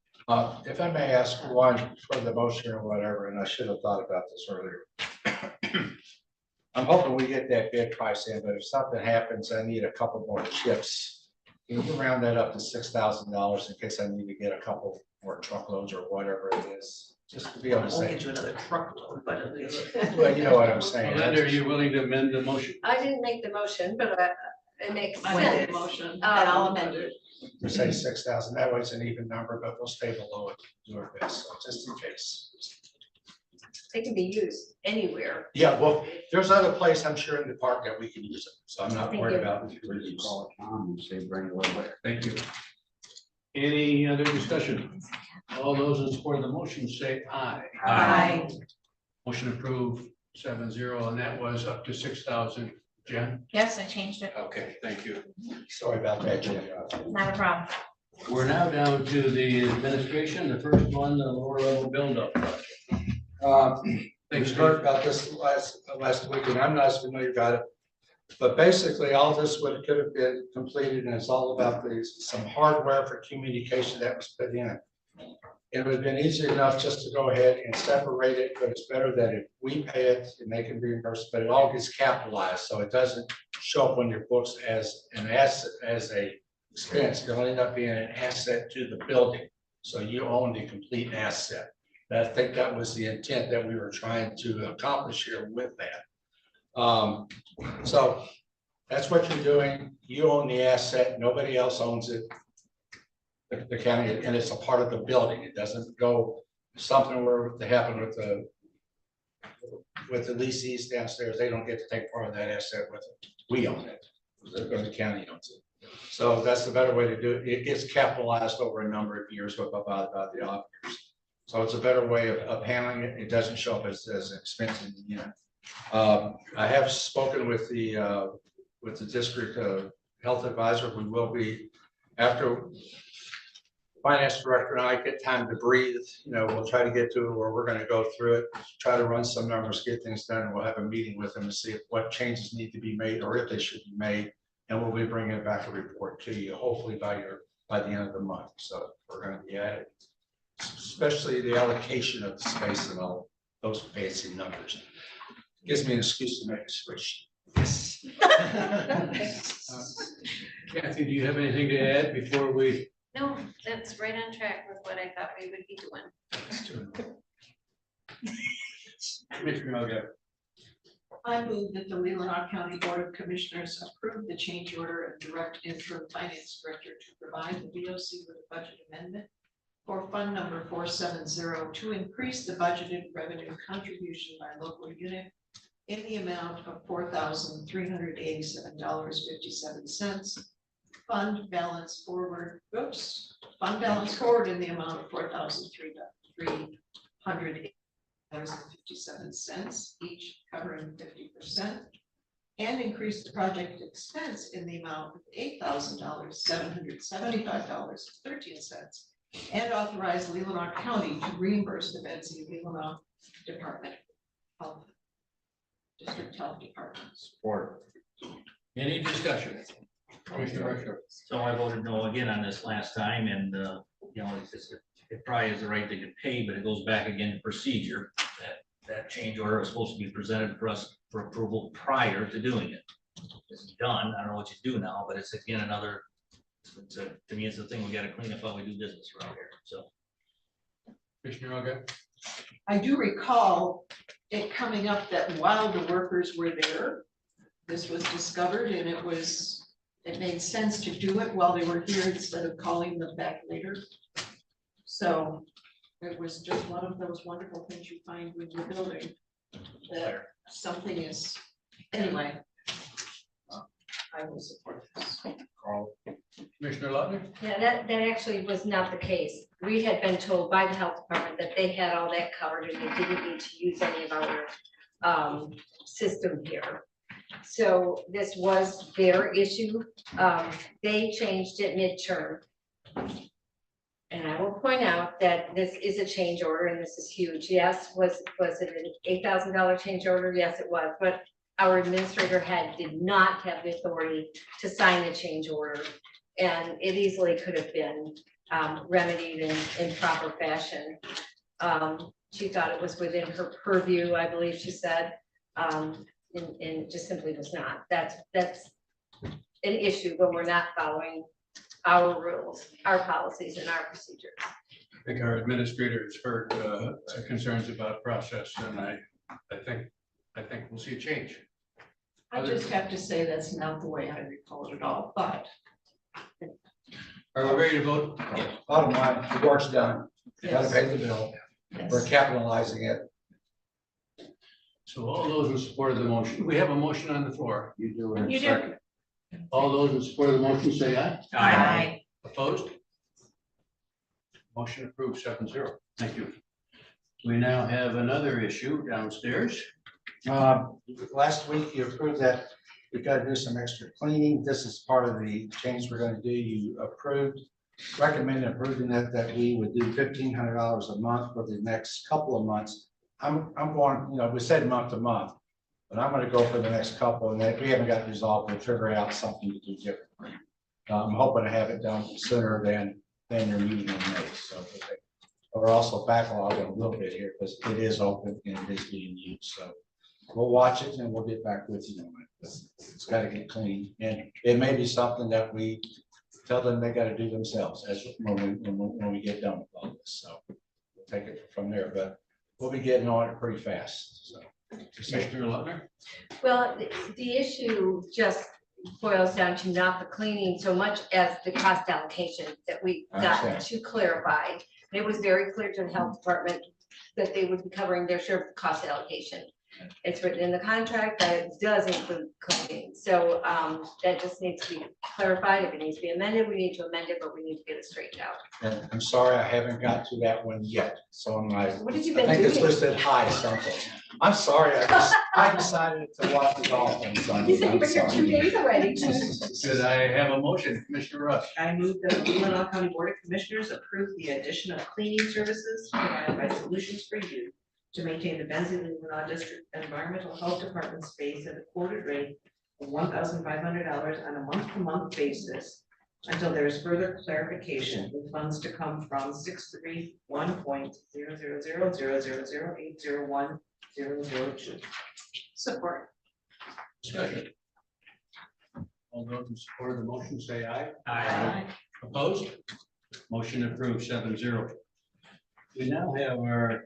E: if I may ask one for the motion or whatever, and I should have thought about this earlier. I'm hoping we get that bid price in, but if something happens, I need a couple more chips. Can you round that up to $6,000 in case I need to get a couple more truckloads or whatever it is? Just to be able to
G: We'll
E: say.
G: get you another truckload, but at least.
E: Well, you know what I'm saying.
D: Linda, are you willing to amend the motion?
P: I didn't make the motion, but it makes
G: I made
P: sense.
G: the motion, and
P: I'll
G: I'll amend it.
E: To say 6,000, that way it's an even number, but we'll stay below it, do our best, so just in case.
P: They can be used anywhere.
E: Yeah, well, there's other place I'm sure in the park that we can use it, so I'm not
P: Thank
E: worried
P: you.
E: about
B: We just call it Tom and say bring it over.
D: Thank you. Any other discussion? All those in support of the motion say aye.
G: Aye.
D: Motion approved 7-0, and that was up to 6,000. Jen?
N: Yes, I changed it.
D: Okay, thank you.
E: Sorry about that, Jim.
N: Not a problem.
D: We're now down to the administration. The first one, the lower level build-up project.
E: We heard about this last week, and I'm not as familiar about it. But basically, all this would could have been completed, and it's all about some hardware for communication that was put in. It would have been easy enough just to go ahead and separate it, but it's better that if we pay it and they can reimburse, but it all gets capitalized, so it doesn't show up on your books as an asset, as a expense. It'll end up being an asset to the building, so you own the complete asset. I think that was the intent that we were trying to accomplish here with that. So that's what you're doing. You own the asset, nobody else owns it. The county, and it's a part of the building. It doesn't go something where they happen with the leasees downstairs. They don't get to take part of that asset with it. We own it. The county owns it. So that's the better way to do it. It gets capitalized over a number of years with about the auditors. So it's a better way of handling it. It doesn't show up as an expense in the unit. I have spoken with the district health advisor. We will be, after finance director and I get time to breathe, we'll try to get to where we're going to go through it, try to run some numbers, get things done, and we'll have a meeting with them to see what changes need to be made or if they should be made. And we'll be bringing back a report to you, hopefully by the end of the month. So we're going to be at it, especially the allocation of the space and all those fancy numbers. Gives me an excuse to make a switch. Yes.
D: Kathy, do you have anything to add before we?
A: No, that's right on track with what I thought we would be doing.
D: Commissioner Elgin.
A: I move that the Leelanau County Board of Commissioners approve the change order and direct interim finance director to provide the BOC with a budget amendment for fund number 470 to increase the budgeted revenue contribution by local unit in the amount of $4,387.57. Fund balance forward in the amount of $4,300.57, each covering 50%, and increase the project expense in the amount of $8,775.13, and authorize Leelanau County to reimburse the Betsy Leelanau Department of Health, District Health Department.
D: Support. Any discussion? Commissioner.
F: So I voted no again on this last time, and it probably is the right thing to pay, but it goes back again to procedure. That change order was supposed to be presented for us for approval prior to doing it. It's done. I don't know what you do now, but it's again another. To me, it's the thing we got to clean up how we do business around here. So,
D: Commissioner Elgin.
A: I do recall it coming up that while the workers were there, this was discovered, and it made sense to do it while they were here instead of calling them back later. So it was just one of those wonderful things you find when you're building, that something is, anyway. I will support this.
D: Carl. Commissioner Lutton.
P: Yeah, that actually was not the case. We had been told by the health department that they had all that covered and they didn't need to use any of our system here. So this was their issue. They changed it midterm. And I will point out that this is a change order and this is huge. Yes, was it an $8,000 change order? Yes, it was, but our administrator did not have the authority to sign the change order. And it easily could have been remedied in proper fashion. She thought it was within her purview, I believe she said, and it just simply was not. That's an issue when we're not following our rules, our policies, and our procedures.
D: I think our administrator has heard concerns about process, and I think we'll see a change.
A: I just have to say that's not the way I recall it at all, but.
D: Are we ready to vote?
E: Bottom line, the work's done. You gotta
A: Yes.
E: pay the bill.
A: Yes.
E: We're capitalizing it.
D: So all those in support of the motion, we have a motion on the floor.
B: You do in a
A: You do.
B: second.
D: All those in support of the motion say aye.
N: Aye.
D: Opposed? Motion approved 7-0. Thank you. We now have another issue downstairs.
E: Last week you approved that we got to do some extra cleaning. This is part of the change we're going to do. You recommended approving that we would do $1,500 a month for the next couple of months. I'm going, we said month to month. But I'm gonna go for the next couple, and if we haven't got it resolved, we'll figure out something to do differently. I'm hoping to have it done sooner than your meeting in May, so. We're also backlogged a little bit here, because it is open and it is being used, so. We'll watch it and we'll get back with you on it. It's gotta get clean, and it may be something that we tell them they gotta do themselves as when we get done with all this, so. We'll take it from there, but we'll be getting on it pretty fast, so.
D: Mr. Lutner?
P: Well, the issue just boils down to not the cleaning so much as the cost allocation that we
E: I
P: got
E: understand.
P: to clarify. It was very clear to the health department that they would be covering their share of the cost allocation. It's written in the contract that it does include cleaning, so that just needs to be clarified. If it needs to be amended, we need to amend it, but we need to get it straightened out.
E: And I'm sorry, I haven't got to that one yet, so I'm like,
P: What have you
E: I
P: been
E: think it's
P: doing?
E: listed high something. I'm sorry, I decided to watch the golf on Sunday.
P: You said
E: I'm
P: you've been here 2
E: sorry.
P: days already.
D: Should I have a motion, Commissioner Rush?
G: I move that the Leelanau County Board of Commissioners approve the addition of cleaning services provided by Solutions for Youth to maintain the Leelanau District Environmental Health Department space at a quoted rate of $1,500 on a month-to-month basis until there is further clarification, with funds to come from 631.000000801.002.
N: Support.
D: Discussion. All those in support of the motion say aye.
F: Aye.
D: Opposed? Motion approved 7-0. We now have our,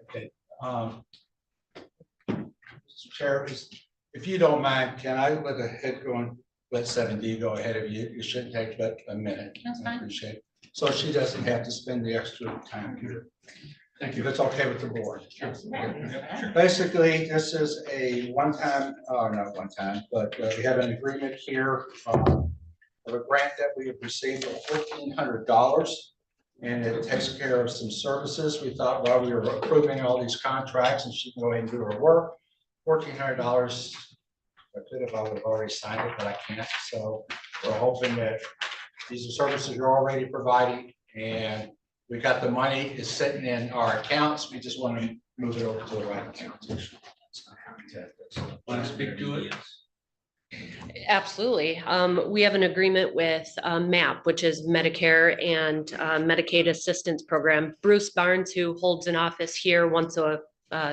E: Mr. Chair, if you don't mind, can I let 7D go ahead of you? It shouldn't take but a minute.
N: That's
E: I
N: fine.
E: appreciate it. So she doesn't have to spend the extra time here.
D: thank
E: If
D: you.
E: it's okay with the board.
D: Sure.
E: Basically, this is a one-time, not one time, but we have an agreement here of a grant that we have received for $1,400. And it takes care of some services. We thought while we were approving all these contracts and she can go ahead and do her work, $1,400. I could have, I would have already signed it, but I can't. So we're hoping that these are services you're already providing and we got the money is sitting in our accounts. We just want to move it over to the right account.
D: Want to speak to it?
L: Absolutely. We have an agreement with MAP, which is Medicare and Medicaid Assistance Program. Bruce Barnes, who holds an office here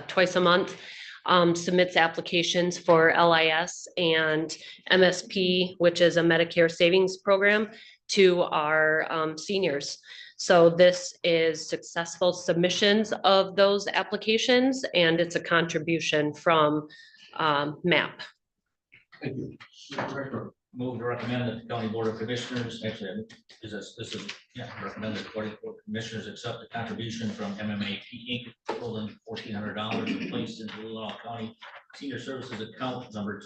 L: twice a month, submits applications for LIS and MSP, which is a Medicare Savings Program, to our seniors. So this is successful submissions of those applications, and it's a contribution from MAP.
D: Thank you. Mr. Director.
F: Move to recommend that the county board of commissioners, actually, this is, recommend that the board of commissioners accept the contribution from MMAP Inc. totaling $1,400 and placed into Leelanau County Senior Services account number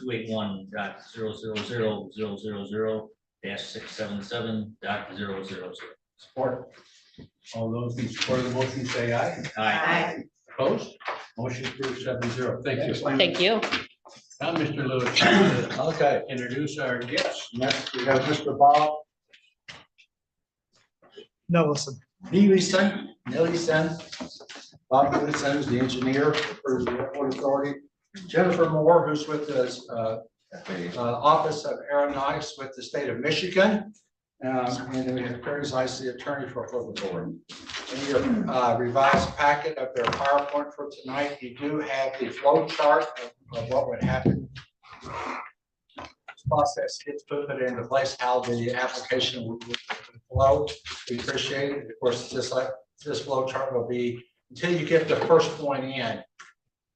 F: 281.0000000-677.000.
E: Support.
D: All those in support of the motion say aye.
F: Aye.
D: Opposed? Motion approved 7-0. Thank you.
L: Thank you.
D: Now, Mr. Lewis,
E: Okay,
D: introduce our guests.
E: next we have Mr. Bob Neelyson. Bob Neelyson is the engineer for the airport authority. Jennifer Moore, who's with the Office of Aeronautics with the state of Michigan. And then we have Perry Zeiss, the attorney for the board. In your revised packet of their PowerPoint for tonight, you do have the flow chart of what would happen. This process gets put into place, how the application would flow. We appreciate it. Of course, just like this flow chart will be, until you get the first point in,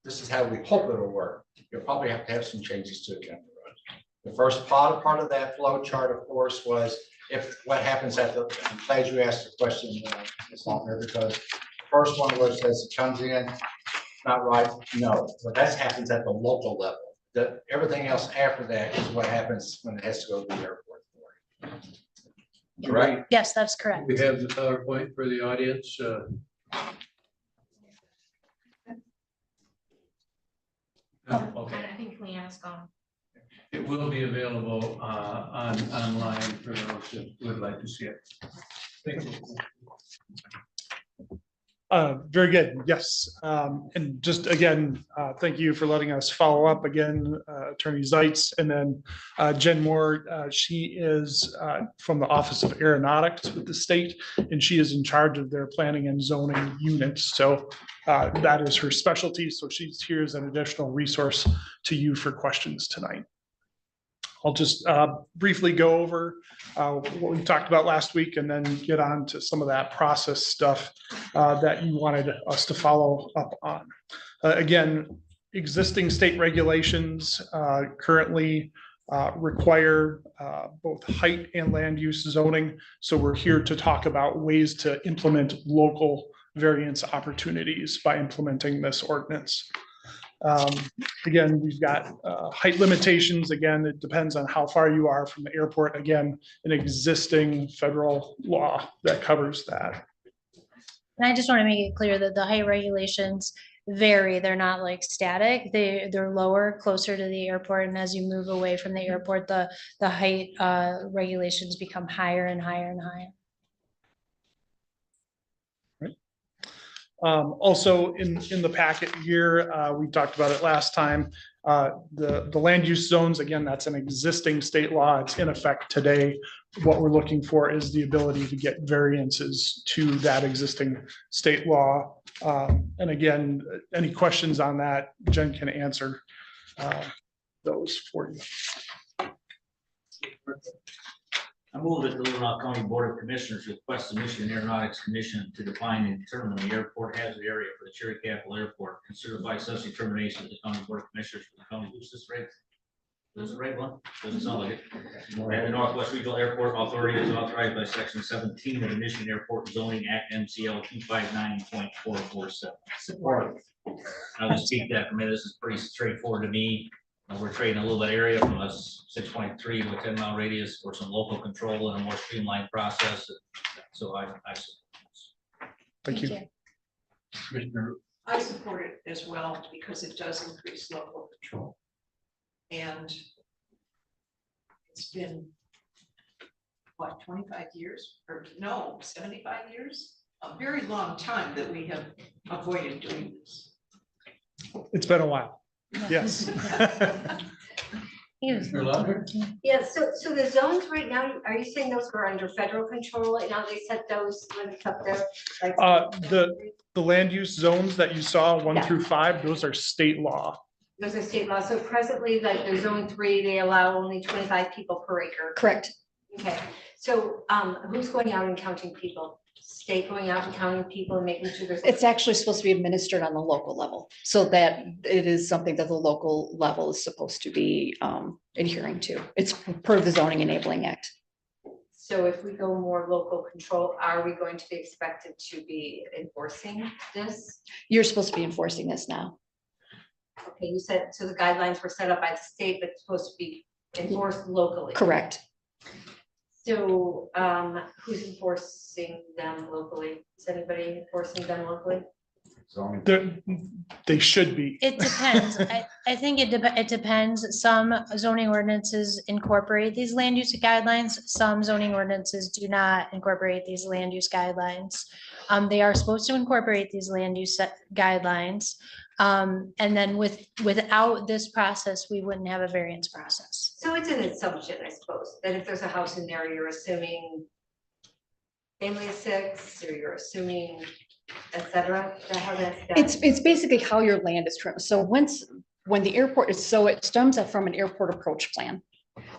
E: this is how we hope it'll work. You'll probably have to have some changes to it down the road. The first part of that flow chart, of course, was if what happens at the, I'm glad you asked the question, it's on there, because the first one was as it comes in, not right, no, but that happens at the local level. Everything else after that is what happens when it has to go to the airport. Right?
M: Yes, that's correct.
D: We have the PowerPoint for the audience. Okay,
N: I think Leanna's gone.
D: it will be available online for those that would like to see it. Thank you.
Q: Very good, yes. And just again, thank you for letting us follow up again, Attorney Zeitz, and then Jen Moore. She is from the Office of Aeronautics with the state, and she is in charge of their planning and zoning units. So that is her specialty. So she's here as an additional resource to you for questions tonight. I'll just briefly go over what we talked about last week and then get on to some of that process stuff that you wanted us to follow up on. Again, existing state regulations currently require both height and land use zoning. So we're here to talk about ways to implement local variance opportunities by implementing this ordinance. Again, we've got height limitations. Again, it depends on how far you are from the airport. Again, an existing federal law that covers that.
C: And I just want to make it clear that the height regulations vary. They're not like static. They're lower, closer to the airport. And as you move away from the airport, the height regulations become higher and higher and higher.
Q: Also in the packet here, we talked about it last time. The land use zones, again, that's an existing state law. It's in effect today. What we're looking for is the ability to get variances to that existing state law. And again, any questions on that, Jen can answer those for you.
F: I move that the Leelanau County Board of Commissioners request the Michigan Aeronautics Commission to define and determine the airport hazard area for the Cherry Capital Airport, consider by such determination of the County Board of Commissioners for the county. Who's this rate? Is it the right one? Doesn't sound like it. And the Northwest Regional Airport Authority is authorized by section 17 of the Michigan Airport Zoning Act, MCL 259.447.
G: Support.
F: I'll just speak that for a minute. This is pretty straightforward to me. We're trading a little bit of area from a 6.3 to a 10-mile radius for some local control and a more streamlined process. So I support this.
Q: Thank you.
D: Commissioner,
A: I support it as well because it does increase local control. And it's been, what, 25 years or no, 75 years? A very long time that we have avoided doing this.
Q: It's been a while. Yes.
D: Commissioner Ludwig?
P: Yeah, so the zones right now, are you saying those were under federal control right now? They set those limits up there? Like-
Q: The land use zones that you saw, 1
P: Yeah.
Q: through 5, those are state law.
P: Those are state law. So presently, like the zone 3, they allow only 25 people per acre.
H: Correct.
P: Okay, so who's going out and counting people? State going out and counting people and making sure there's.
H: It's actually supposed to be administered on the local level, so that it is something that the local level is supposed to be adhering to. It's per the Zoning Enabling Act.
P: So if we go more local control, are we going to be expected to be enforcing this?
H: You're supposed to be enforcing this now.
P: Okay, you said, so the guidelines were set up by the state, but it's supposed to be enforced locally.
H: Correct.
P: So who's enforcing them locally? Is anybody enforcing them locally?
Q: They should be.
C: It depends. I think it depends. Some zoning ordinances incorporate these land use guidelines. Some zoning ordinances do not incorporate these land use guidelines. They are supposed to incorporate these land use guidelines. And then without this process, we wouldn't have a variance process.
P: So it's an assumption, I suppose, that if there's a house in there, you're assuming family of 6, or you're assuming, et cetera. Is that how that's done?
H: It's basically how your land is trimmed. So when the airport is, so it stems from an airport approach plan.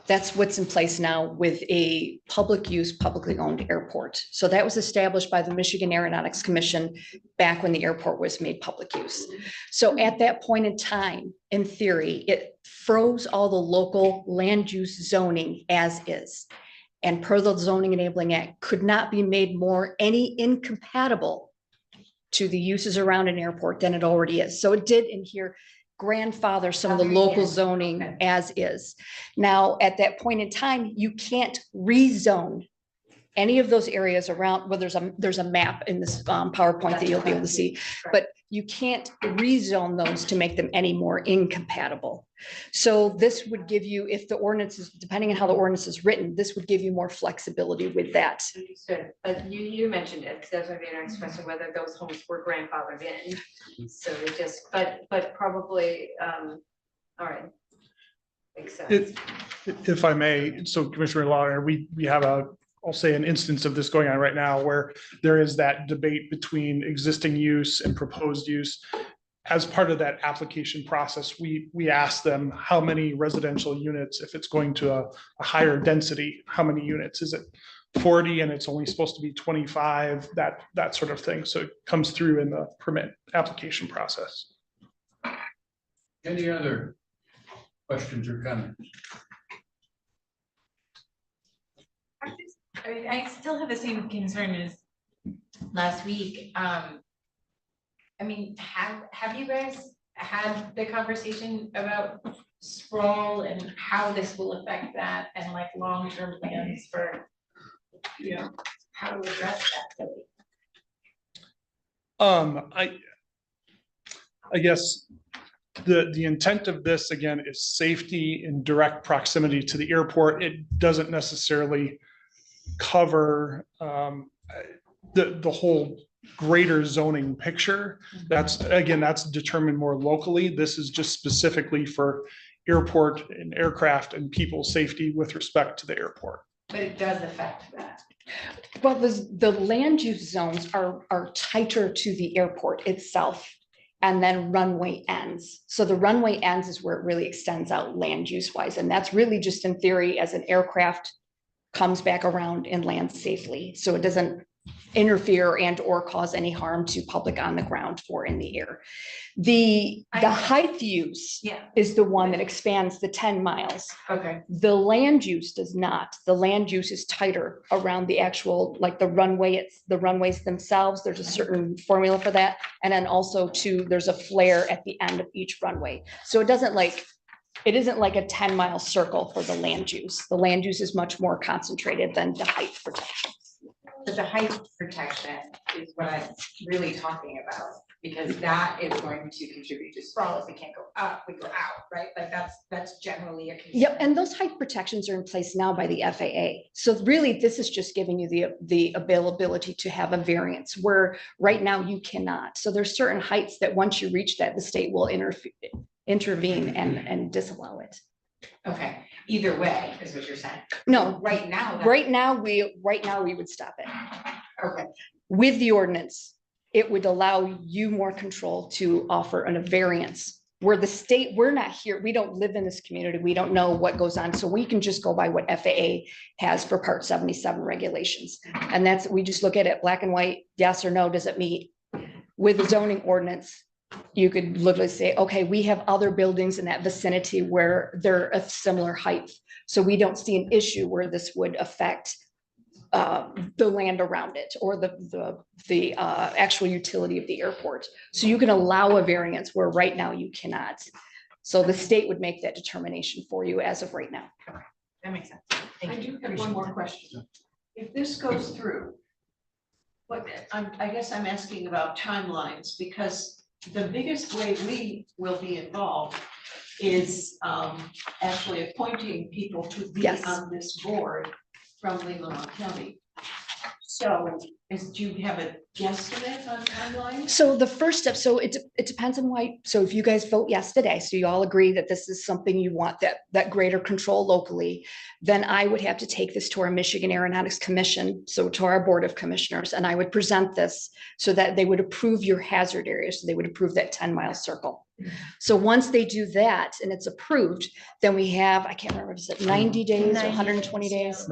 H: That's what's in place now with a public use, publicly owned airport. So that was established by the Michigan Aeronautics Commission back when the airport was made public use. So at that point in time, in theory, it froze all the local land use zoning as is. And per the Zoning Enabling Act, could not be made more any incompatible to the uses around an airport than it already is. So it did in here grandfather some of the local zoning as is. Now, at that point in time, you can't rezone any of those areas around, well, there's a map in this PowerPoint that you'll be able to see, but you can't rezone those to make them any more incompatible. So this would give you, if the ordinance is, depending on how the ordinance is written, this would give you more flexibility with that.
P: Understood, but you mentioned it, because that's gonna be our next question, whether those homes were grandfathered in. So it just, but probably, all right. Makes sense.
Q: If I may, so Commissioner Lawler, we have I'll say an instance of this going on right now where there is that debate between existing use and proposed use. As part of that application process, we ask them how many residential units, if it's going to a higher density, how many units? Is it 40 and it's only supposed to be 25, that sort of thing. So it comes through in the permit application process.
D: Any other questions or comments?
N: I mean, I still have the same concern as last week. I mean, have you guys had the conversation about sprawl and how this will affect that and like long-term plans for, you know, how to address that really?
Q: I guess the intent of this, again, is safety in direct proximity to the airport. It doesn't necessarily cover the whole greater zoning picture. That's determined more locally. This is just specifically for airport and aircraft and people's safety with respect to the airport.
N: But it does affect that.
H: Well, the land use zones are tighter to the airport itself. And then runway ends. So the runway ends is where it really extends out land use wise. And that's really just in theory as an aircraft comes back around and lands safely. So it doesn't interfere and or cause any harm to public on the ground or in the air. The height use is the one that expands the 10 miles.
N: Okay.
H: The land use does not. The land use is tighter around the actual, like the runway, it's the runways themselves. There's a certain formula for that. And then also too, there's a flare at the end of each runway. So it isn't like a 10-mile circle for the land use. The land use is much more concentrated than the height protection.
N: But the height protection is what I'm really talking about, because that is going to contribute to sprawl. If we can't go up, we go out, right? Like that's generally a concern.
H: Yep, and those height protections are in place now by the FAA. So really, this is just giving you the availability to have a variance where right now you cannot. So there's certain heights that once you reach that, the state will intervene and disallow it.
N: Okay, either way is what you're saying.
H: No,
N: Right now.
H: right now we would stop it.
N: Okay.
H: With the ordinance, it would allow you more control to offer a variance. Where the state, we're not here, we don't live in this community, we don't know what goes on, so we can just go by what FAA has for Part 77 regulations. And that's, we just look at it black and white, yes or no, does it meet? With the zoning ordinance, you could literally say, okay, we have other buildings in that vicinity where they're a similar height. So we don't see an issue where this would affect the land around it or the actual utility of the airport. So you can allow a variance where right now you cannot. So the state would make that determination for you as of right now.
N: That makes sense.
A: I do have one more question. If this goes through, I guess I'm asking about timelines, because the biggest way we will be involved is actually appointing people to be on this board from Leelanau County. So do you have a guesstimate on timeline?
H: So the first step, so it depends on why. So if you guys vote yes today, so you all agree that this is something you want, that greater control locally, then I would have to take this to our Michigan Aeronautics Commission, so to our Board of Commissioners, and I would present this so that they would approve your hazard area. So they would approve that 10-mile circle. So once they do that and it's approved, then we have, I can't remember, is it 90 days or 120 days?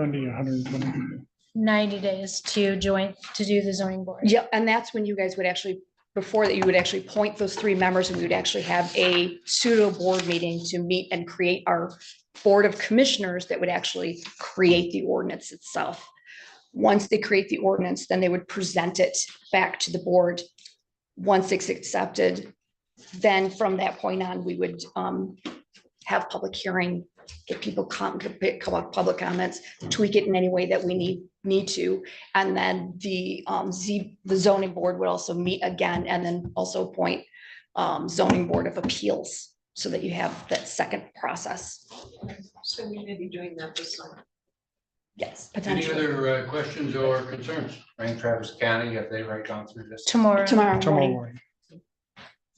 C: 90 days to do the zoning board.
H: Yep, and that's when you guys would actually, before that, you would actually appoint those 3 members and we would actually have a pseudo board meeting to meet and create our Board of Commissioners that would actually create the ordinance itself. Once they create the ordinance, then they would present it back to the board. Once it's accepted, then from that point on, we would have public hearing, get people come up public comments, tweak it in any way that we
R: need to. And then the zoning board would also meet again and then also appoint zoning board of appeals so that you have that second process.
A: So we may be doing that this summer.
R: Yes,
D: Any
R: potentially.
D: other questions or concerns?
E: Rankin Travis County, have they already gone through this?
C: Tomorrow.
R: Tomorrow
Q: Tomorrow
R: morning.
Q: morning.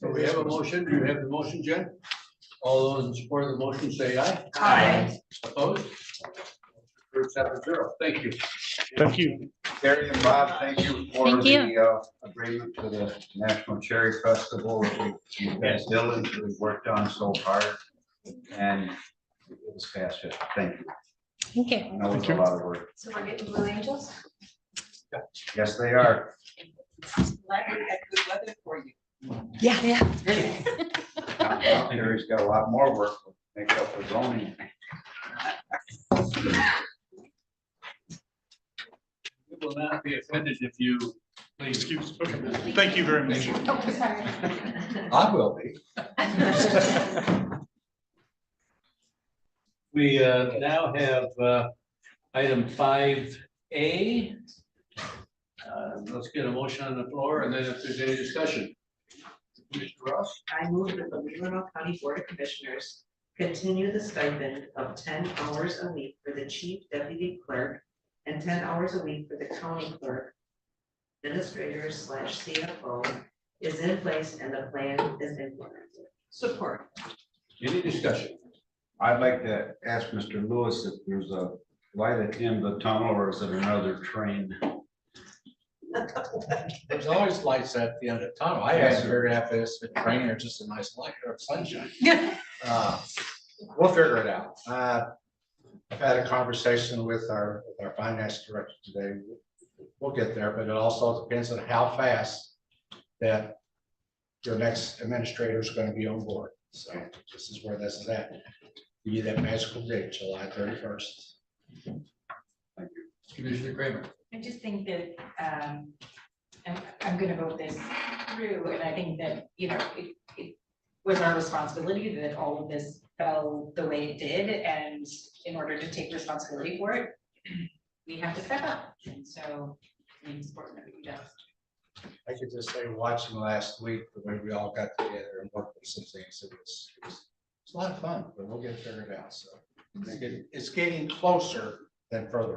D: So we have a motion. Do you have the motion, Jen? All those in support of the motion say aye.
N: Aye.
D: Opposed? Approved 7-0. Thank you.
Q: Thank you.
B: Terry and Bob, thank you for
C: Thank you.
B: the agreement to the National Cherry Festival. You guys diligently worked on so hard, and it was fast. Thank you.
C: Thank you.
B: I know it was a lot of work.
P: So we're getting Blue Angels?
B: Yes, they are.
A: Glad we had good weather for you.
R: Yeah, yeah.
B: Now Terry's got a lot more work to make up for zoning.
D: We will not be offended if you please.
Q: Excuse, okay, thank you very much.
P: Oh, sorry.
E: I will be.
D: We now have item 5A. Let's get a motion on the floor and then if there's any discussion. Mr. Ross?
G: I move that the Leelanau County Board of Commissioners continue the stipend of 10 hours a week for the chief deputy clerk and 10 hours a week for the county clerk. Administrator / CFO is in place and the plan is implemented.
A: Support.
D: Any discussion?
B: I'd like to ask Mr. Lewis if there's a light at the end of the tunnel or is it another train?
E: There's always lights at the end of the tunnel. I haven't figured out if it's a train or just a nice light or sunshine. We'll figure it out. I've had a conversation with our finance director today. We'll get there, but it also depends on how fast that your next administrator is going to be on board. So this is where this is at. Give you that magical date, July 31st.
D: Commissioner Kramer?
N: I just think that, I'm gonna vote this through, and I think that, you know, it was our responsibility that all of this fell the way it did, and in order to take responsibility for it, we have to step up, and so it's important that we do that.
E: I could just say, watching last week, the way we all got together and worked with some things, it was a lot of fun, but we'll get it figured out. So I think it's getting closer than further.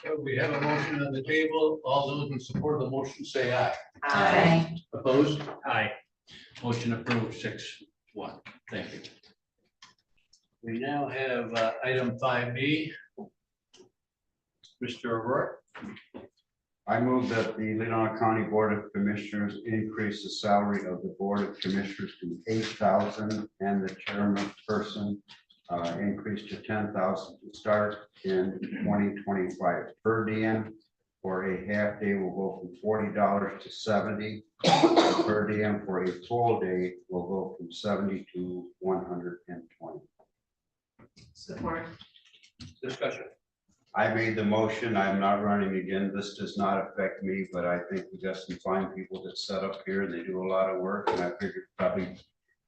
D: So we have a motion on the table. All those in support of the motion say aye.
N: Aye.
D: Opposed? Aye. Motion approved 6-1. Thank you. We now have item 5B. Mr. O'Rourke.
B: I move that the Leelanau County Board of Commissioners increase the salary of the Board of Commissioners to $8,000 and the chairperson increase to $10,000 to start in 2025. Per diem for a half day will go from $40 to $70. Per diem for a full day will go from $70 to $120.
G: Support.
D: Discussion.
B: I made the motion. I'm not running again. This does not affect me, but I think we got some fine people that set up here and they do a lot of work. And I figured probably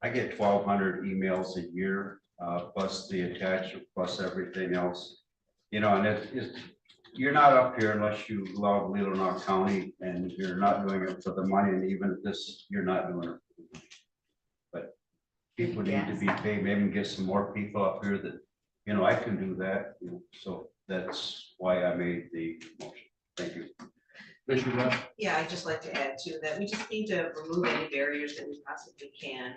B: I get 1,200 emails a year, plus the attachment, plus everything else. You know, and you're not up here unless you love Leelanau County and you're not doing it for the money. And even if this, you're not doing it. But people need to be paid. Maybe get some more people up here that, you know, I can do that. You know, so that's why I made the motion. Thank you.
G: Yeah, I'd just like to add to that. We just need to remove any barriers that we possibly can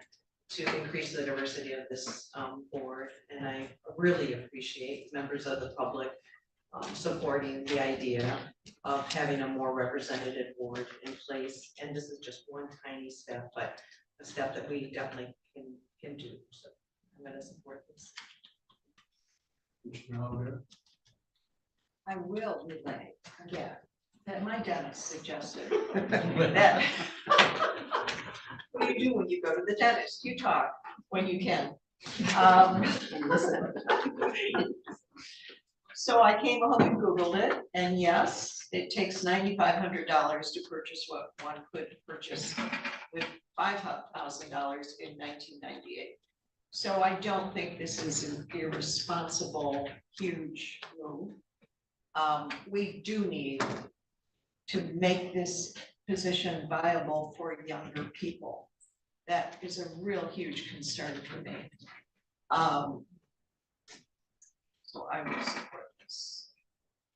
G: to increase the diversity of this board. And I really appreciate members of the public supporting the idea of having a more representative board in place. And this is just one tiny step, but a step that we definitely can do. So I'm going to support this.
A: I will relay again that my dentist suggested that. What do you do when you go to the dentist? You talk when you can. Listen. So I came home and Googled it, and yes, it takes $9,500 to purchase what one could purchase with $5,000 in 1998. So I don't think this is an irresponsible, huge move. we do need to make this position viable for younger people. That is a real huge concern for me. So I will support this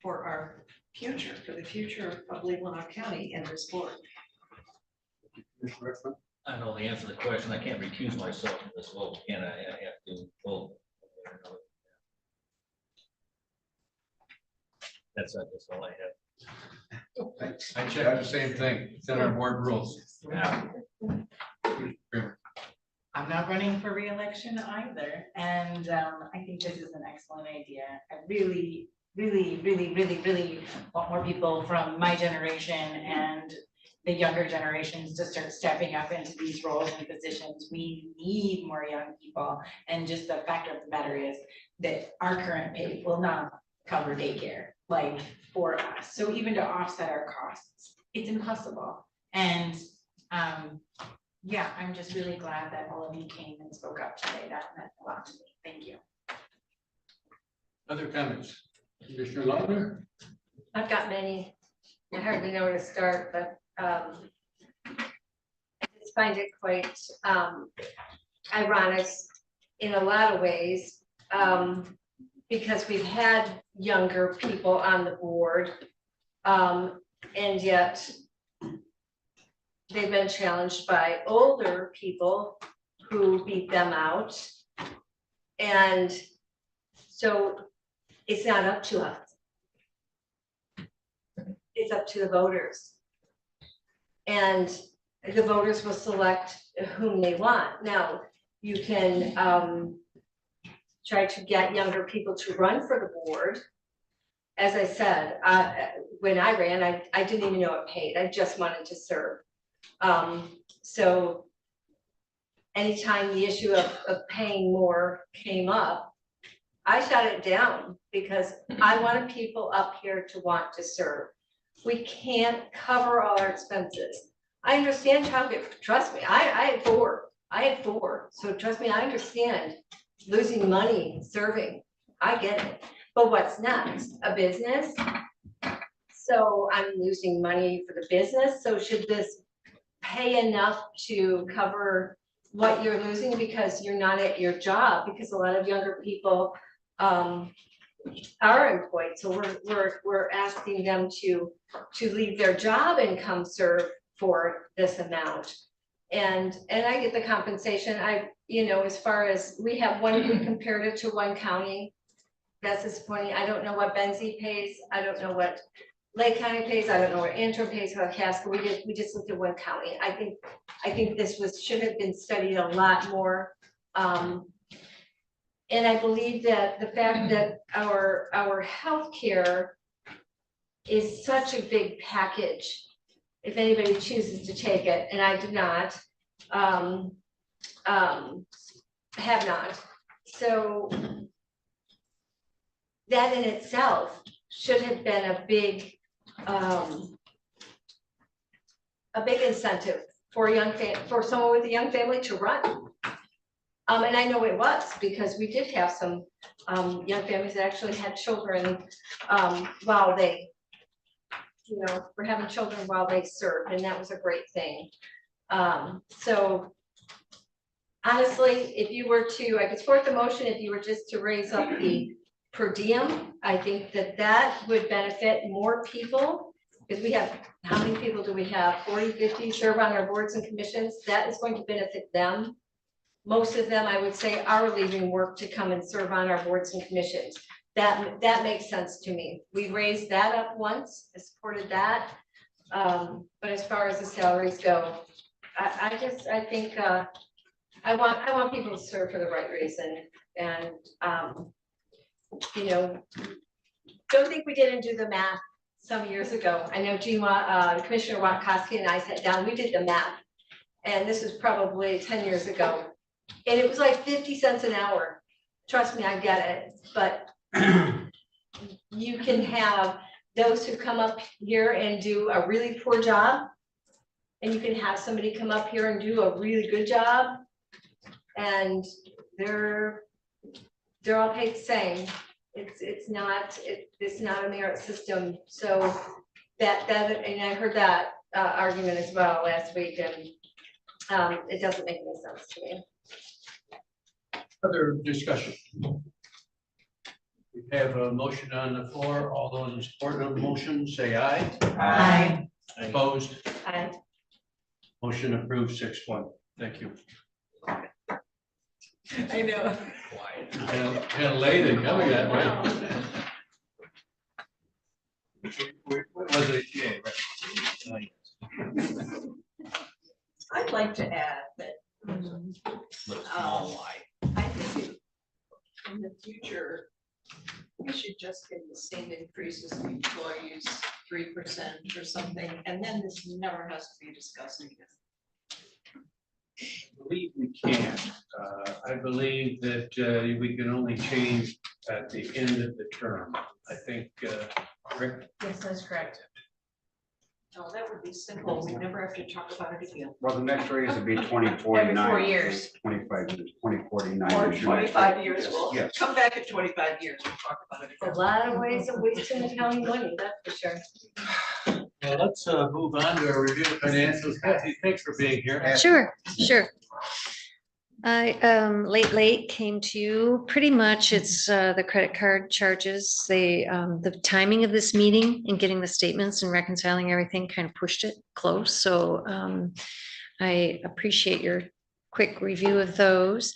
A: for our future, for the future of Leelanau County and this board.
F: I know the answer to the question. I can't recuse myself from this vote, can I? I have to vote. That's all I have.
D: I checked the same thing. It's in our board rules.
F: Yeah.
N: I'm not running for reelection either, and I think this is an excellent idea. I really want more people from my generation and the younger generations to start stepping up into these roles and positions. We need more young people, and just the fact of the matter is that our current pay will not cover daycare, like, for us. So even to offset our costs, it's impossible. And yeah, I'm just really glad that all of you came and spoke up today. That meant a lot to me. Thank you.
D: Other comments? Commissioner Lauder?
P: I've got many. I hardly know where to start, but I just find it quite ironic in a lot of ways, because we've had younger people on the board, and yet they've been challenged by older people who beat them out. And so it's not up to us. It's up to the voters. And the voters will select whom they want. Now, you can try to get younger people to run for the board. As I said, when I ran, I didn't even know it paid. I just wanted to serve. So anytime the issue of paying more came up, I shut it down because I wanted people up here to want to serve. We can't cover all our expenses. I understand childcare, trust me, I had four. So trust me, I understand losing money serving. I get it. But what's next? A business? So I'm losing money for the business. So should this pay enough to cover what you're losing because you're not at your job? Because a lot of younger people are employed. So we're asking them to leave their job and come serve for this amount. And I get the compensation. As far as we compared it to one county. That's disappointing. I don't know what Benzie pays. I don't know what Lake County pays. I don't know what Antrim pays, what Casco. We just looked at one county. I think this should have been studied a lot more. And I believe that the fact that our healthcare is such a big package, if anybody chooses to take it, and I did not, have not. So that in itself should have been a big incentive for someone with a young family to run. And I know it was because we did have some young families that actually had children while they, were having children while they served, and that was a great thing. So honestly, if you were to, I could support the motion if you were just to raise up the per diem. I think that would benefit more people because we have, how many people do we have? 40, 50 serve on our boards and commissions. That is going to benefit them. Most of them, I would say, are leaving work to come and serve on our boards and commissions. That makes sense to me. We raised that up once, I supported that. But as far as the salaries go, I think I want people to serve for the right reason. And don't think we didn't do the math some years ago. I know Commissioner Watkowski and I sat down, we did the math. And this was probably 10 years ago. And it was like 50 cents an hour. Trust me, I get it. But you can have those who come up here and do a really poor job. And you can have somebody come up here and do a really good job. And they're all paid the same. It's not a merit system, so and I heard that argument as well last week, and it doesn't make any sense to me.
D: Other discussion? We have a motion on the floor. All those in support of the motion, say aye.
N: Aye.
D: Opposed?
P: I
D: Motion approved 6-1. Thank you.
P: I know.
D: Kind of late in coming that way. What was it? Yeah, right.
A: I'd like to add that I think in the future, we should just get the same increases to employees, 3% or something, and then this never has to be discussed again.
D: I believe we can. I believe that we can only change at the end of the term. I think, Rick?
N: Yes, that's correct.
A: Oh, that would be simple. We never have to talk about it again.
B: Well, the next raise would be 2049.
N: Every 4 years.
B: 25 years, 2049.
A: Or
B: is your next
A: 25
B: raise.
A: years, we'll
B: Yes.
A: come back in 25 years, we'll talk about it
P: A
A: again.
P: lot of ways of wasting the county money, that's for sure.
D: Well, let's move on to a review of financials. Kathy, thanks for being here.
C: Sure, sure. I, late came to you. Pretty much it's, the credit card charges. The timing of this meeting and getting the statements and reconciling everything kind of pushed it close. So, I appreciate your quick review of those.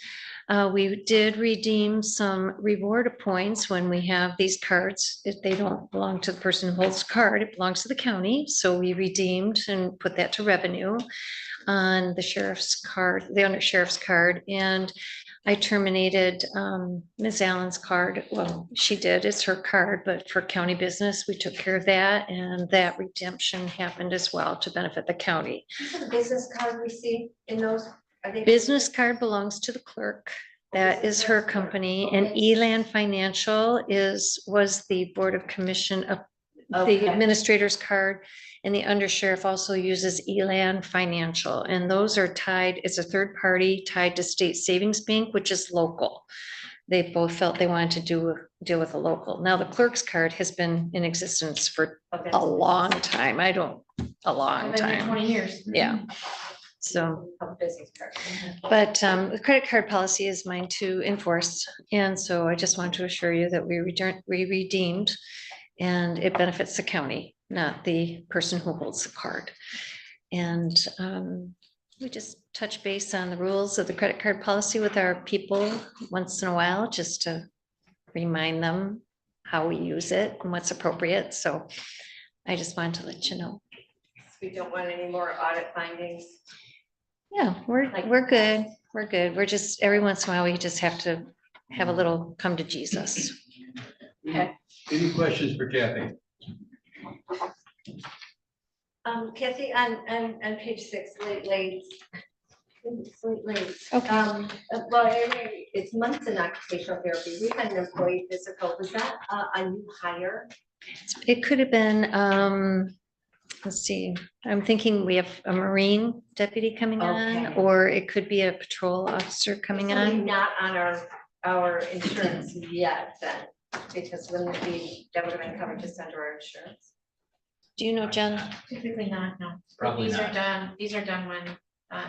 C: We did redeem some reward points when we have these cards. If they don't belong to the person who holds the card, it belongs to the county. So we redeemed and put that to revenue on the sheriff's card, the under sheriff's card. And I terminated Ms. Allen's card. Well, she did, it's her card, but for county business, we took care of that. And that redemption happened as well to benefit the county.
P: Is it a business card we see in those? Are they?
C: Business card belongs to the clerk. That is her company, and Elan Financial was the Board of Commission of the
P: Okay.
C: administrator's card. And the undersheriff also uses Elan Financial, and those are tied, it's a third party tied to State Savings Bank, which is local. They both felt they wanted to deal with a local. Now, the clerk's card has been in existence for a long time. A long time.
N: 20 years.
C: Yeah. So,
P: A business card.
C: but the credit card policy is mine to enforce. And so I just want to assure you that we redeemed, and it benefits the county, not the person who holds the card. And we just touch base on the rules of the credit card policy with our people once in a while, just to remind them how we use it and what's appropriate. So I just wanted to let you know.
P: We don't want any more audit findings.
C: Yeah, we're good. We're good. We're just, every once in a while, we just have to have a little come to Jesus.
P: Okay.
D: Any questions for Kathy?
P: Kathy, on page 6, late.
C: Okay.
P: Well, anyway, it's months in occupational therapy. We had an employee physical. Was that a new hire?
C: It could have been, let's see, I'm thinking we have a Marine deputy coming on,
P: Okay.
C: or it could be a patrol officer coming
P: Somebody
C: on.
P: not on our insurance yet then, because wouldn't it be, that would have been covered just under our insurance?
C: Do you know, Jen?
N: Typically not, no.
F: Probably
N: These are
F: not.
N: done, these are done when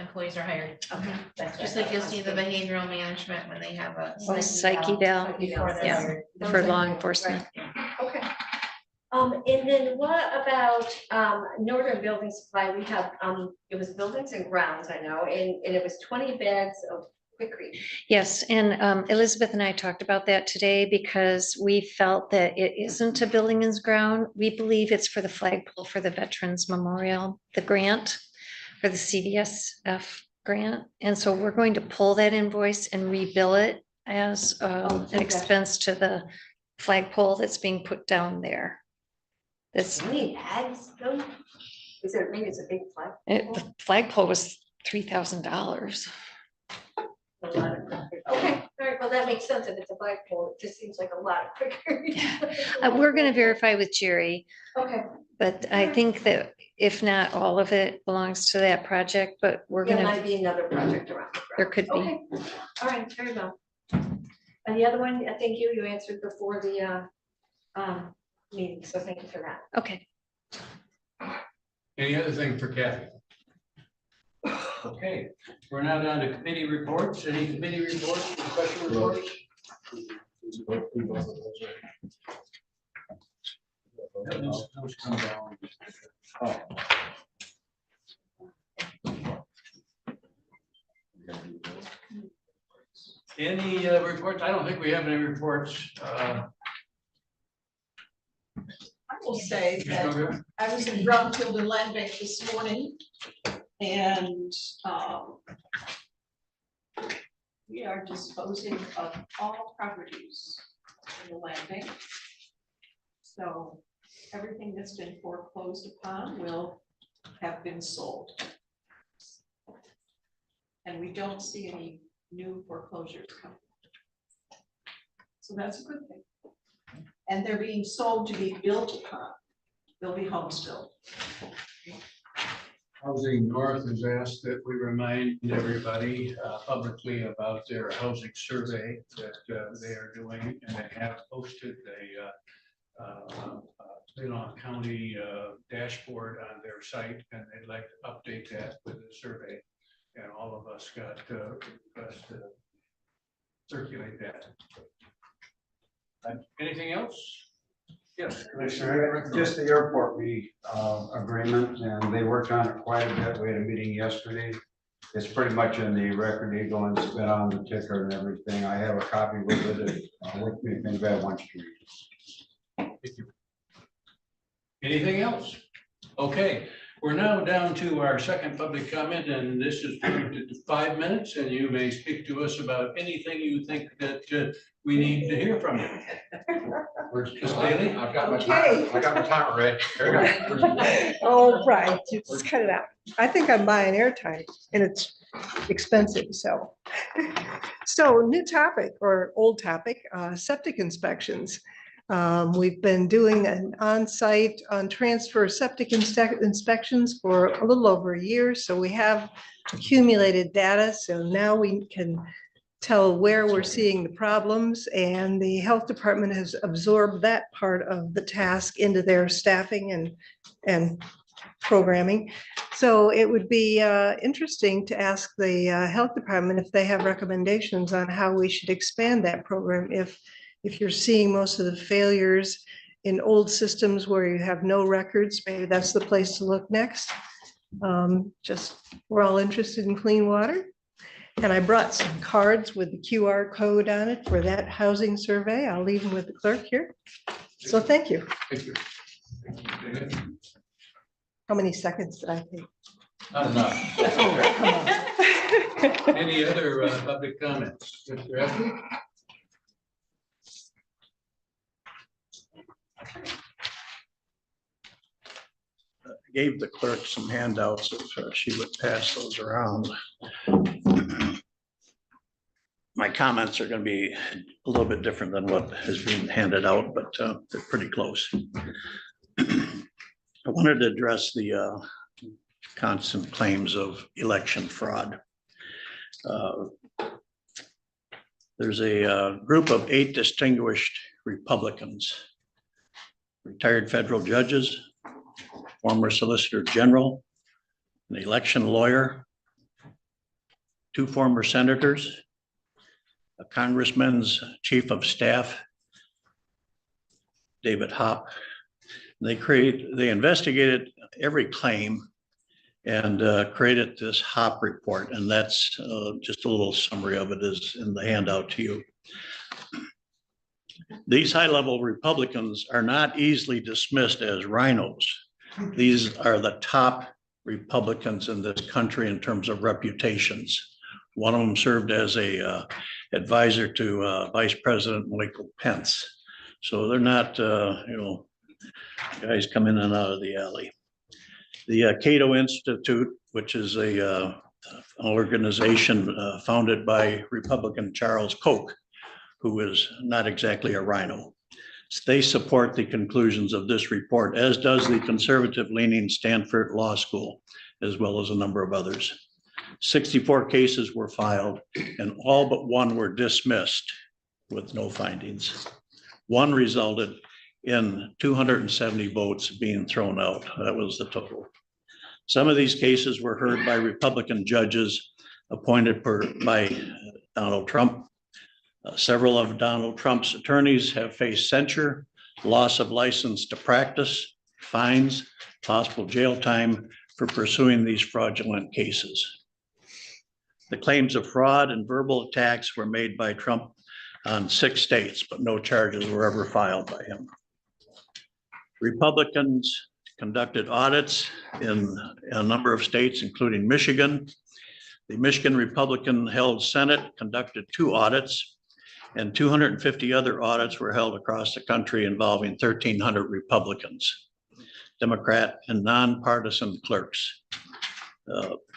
N: employees are hired.
P: Okay. That's
N: Just
P: what
N: like
P: I
N: you'll
P: thought.
N: see the behavioral management when they have a.
C: Oh, psyche val,
N: Before they're
C: yeah,
N: hired.
C: for law enforcement.
P: Okay. And then what about Northern Building Supply? We have, it was buildings and grounds, I know, and it was 20 bags of Quikrete.
C: Yes, and Elizabeth and I talked about that today because we felt that it isn't a building and ground. We believe it's for the flagpole for the Veterans Memorial, the grant for the CDSF grant. And so we're going to pull that invoice and rebill it as an
P: okay.
C: expense to the flagpole that's being put down there. That's,
P: 20 bags? Bill? Is it, maybe it's a big flag?
C: the flagpole was $3,000.
P: A lot of Quikrete. Okay, all right, well, that makes sense if it's a flagpole. It just seems like a lot of Quikrete.
C: We're going to verify with Jerry,
P: Okay.
C: but I think that if not all of it belongs to that project, but we're
P: There
C: going
P: might
C: to,
P: be another project around. the
C: there
P: ground.
C: could be.
P: Okay, all right, very well. And the other one, thank you, you answered before the meeting, so thank you for that.
H: Okay.
D: Any other thing for Kathy? Okay, we're now down to committee reports. Any committee reports, special reports? Those come down. Oh. Any reports? I don't think we have any reports.
A: I will say that I was in Brumfield and Land Bank this morning, and we are disposing of all properties in the land bank. So everything that's been foreclosed upon will have been sold. And we don't see any new foreclosures coming. So that's a good thing. And they're being sold to be built upon. They'll be homes built.
D: Housing North has asked that we remind everybody publicly about their housing survey that they are doing, and they have posted a Leelanau County dashboard on their site, and they'd like to update that with the survey. And all of us got requests to circulate that. Anything else? Yes,
B: Commissioner, just the airport agreement, and they worked on it quite a bit. We had a meeting yesterday. It's pretty much in the record Eagle, and it's been on the ticker and everything. I have a copy with it with me if anybody wants to read it.
D: Anything else? Okay, we're now down to our second public comment, and this is limited to 5 minutes, and you may speak to us about anything you think that we need to hear from you. Ms. Bailey?
E: I got my timer ready. Here we go.
S: All right, just cut it out. I think I'm buying airtime and it's expensive, so. So new topic or old topic, septic inspections. We've been doing an on-site, on-transfer septic inspections for a little over a year, so we have accumulated data, so now we can tell where we're seeing the problems, and the health department has absorbed that part of the task into their staffing and programming. So it would be interesting to ask the health department if they have recommendations on how we should expand that program. If you're seeing most of the failures in old systems where you have no records, maybe that's the place to look next. Just, we're all interested in clean water. And I brought some cards with the QR code on it for that housing survey. I'll leave them with the clerk here. So thank you.
D: Thank you.
S: How many seconds did I take?
D: Not enough.
S: Oh, come on.
D: Any other public comments? Mr. Esty?
I: Gave the clerk some handouts if she would pass those around. My comments are going to be a little bit different than what has been handed out, but they're pretty close. I wanted to address the constant claims of election fraud. There's a group of 8 distinguished Republicans, retired federal judges, former Solicitor General, an election lawyer, 2 former senators, a congressman's chief of staff, David Hopp. They investigated every claim and created this Hopp report, and that's just a little summary of it is in the handout to you. These high-level Republicans are not easily dismissed as rhinos. These are the top Republicans in this country in terms of reputations. One of them served as a advisor to Vice President Michael Pence. So they're not, guys come in and out of the alley. The Cato Institute, which is an organization founded by Republican Charles Koch, who is not exactly a rhino. They support the conclusions of this report, as does the conservative-leaning Stanford Law School, as well as a number of others. 64 cases were filed, and all but 1 were dismissed with no findings. One resulted in 270 votes being thrown out. That was the total. Some of these cases were heard by Republican judges appointed by Donald Trump. Several of Donald Trump's attorneys have faced censure, loss of license to practice, fines, possible jail time for pursuing these fraudulent cases. The claims of fraud and verbal attacks were made by Trump on 6 states, but no charges were ever filed by him. Republicans conducted audits in a number of states, including Michigan. The Michigan Republican held Senate conducted 2 audits, and 250 other audits were held across the country involving 1,300 Republicans, Democrat and nonpartisan clerks.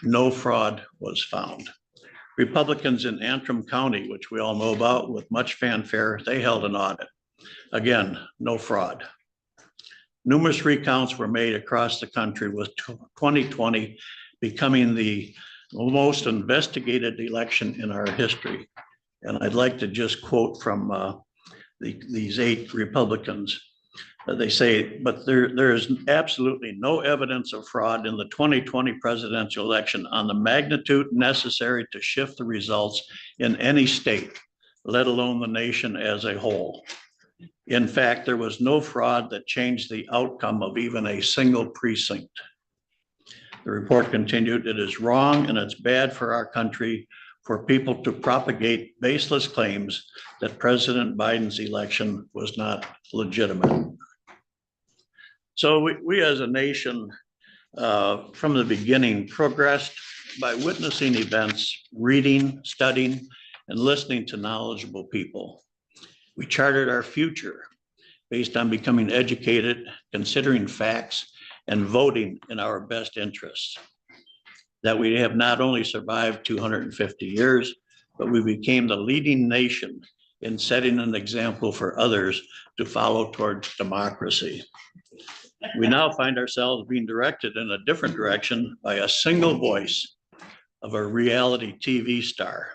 I: No fraud was found. Republicans in Antrim County, which we all know about with much fanfare, they held an audit. Again, no fraud. Numerous recounts were made across the country, with 2020 becoming the most investigated election in our history. And I'd like to just quote from these 8 Republicans. They say, but there is absolutely no evidence of fraud in the 2020 presidential election on the magnitude necessary to shift the results in any state, let alone the nation as a whole. In fact, there was no fraud that changed the outcome of even a single precinct. The report continued, it is wrong and it's bad for our country for people to propagate baseless claims that President Biden's election was not legitimate. So we as a nation, from the beginning, progressed by witnessing events, reading, studying, and listening to knowledgeable people. We charted our future based on becoming educated, considering facts, and voting in our best interests. That we have not only survived 250 years, but we became the leading nation in setting an example for others to follow towards democracy. We now find ourselves being directed in a different direction by a single voice of a reality TV star,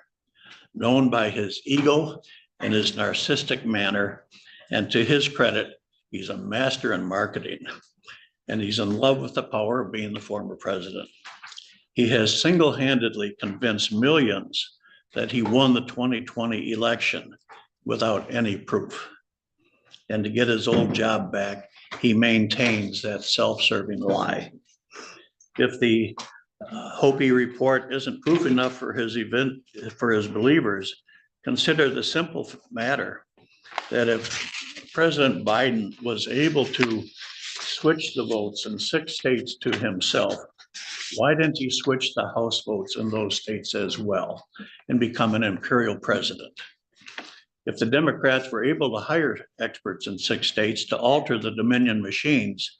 I: known by his ego and his narcissistic manner. And to his credit, he's a master in marketing, and he's in love with the power of being the former president. He has single-handedly convinced millions that he won the 2020 election without any proof. And to get his old job back, he maintains that self-serving lie. If the Hopi report isn't proof enough for his believers, consider the simple matter that if President Biden was able to switch the votes in 6 states to himself, why didn't he switch the House votes in those states as well and become an imperial president? If the Democrats were able to hire experts in 6 states to alter the Dominion machines,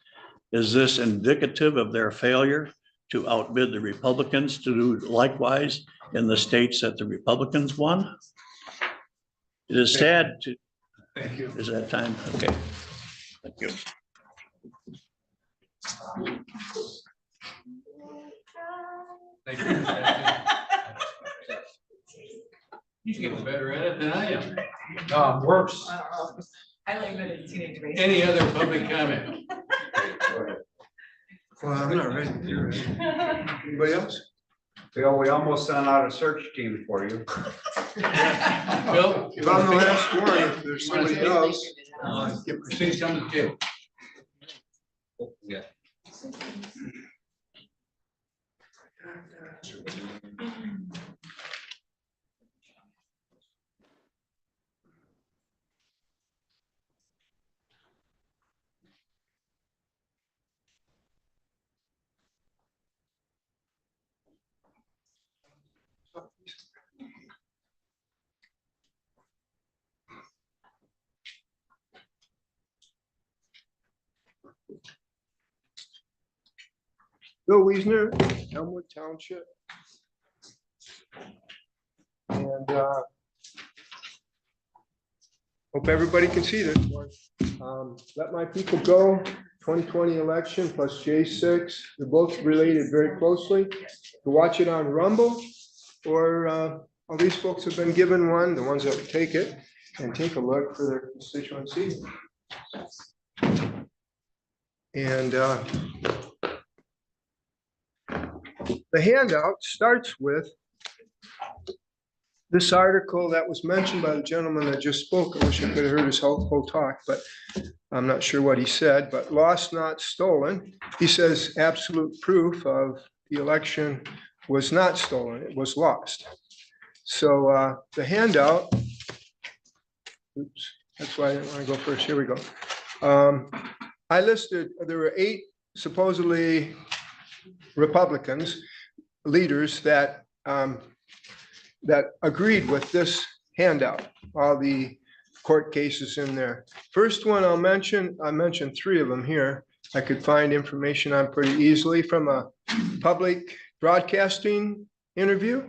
I: is this indicative of their failure to outbid the Republicans to do likewise in the states that the Republicans won? It is sad to.
E: Thank you.
I: Is that time? Okay. Thank you.
D: Thank you. He's getting better at it than I am. No, worse.
N: I like that it's teenage race.
D: Any other public comment?
E: Well, I'm not ready. You're ready. Anybody else?
B: Bill, we almost sent out a search team for you.
D: Bill?
E: If I'm the last one, if there's somebody else.
D: Please come to the table. Yeah.
T: Bill Wiesner, Elmwood Township. And hope everybody can see this one. Let My People Go, 2020 election plus J6. They're both related very closely. To watch it on Rumble, or all these folks have been given one, the ones that would take it. and take a look for their constituency. And the handout starts with this article that was mentioned by the gentleman that just spoke. I wish I could have heard his whole talk, but I'm not sure what he said, but lost, not stolen. He says absolute proof of the election was not stolen, it was lost. So the handout, oops, that's why I didn't want to go first. Here we go. I listed, there were 8 supposedly Republicans, leaders that that agreed with this handout, all the court cases in there. First one I mentioned 3 of them here. I could find information on pretty easily from a public broadcasting interview,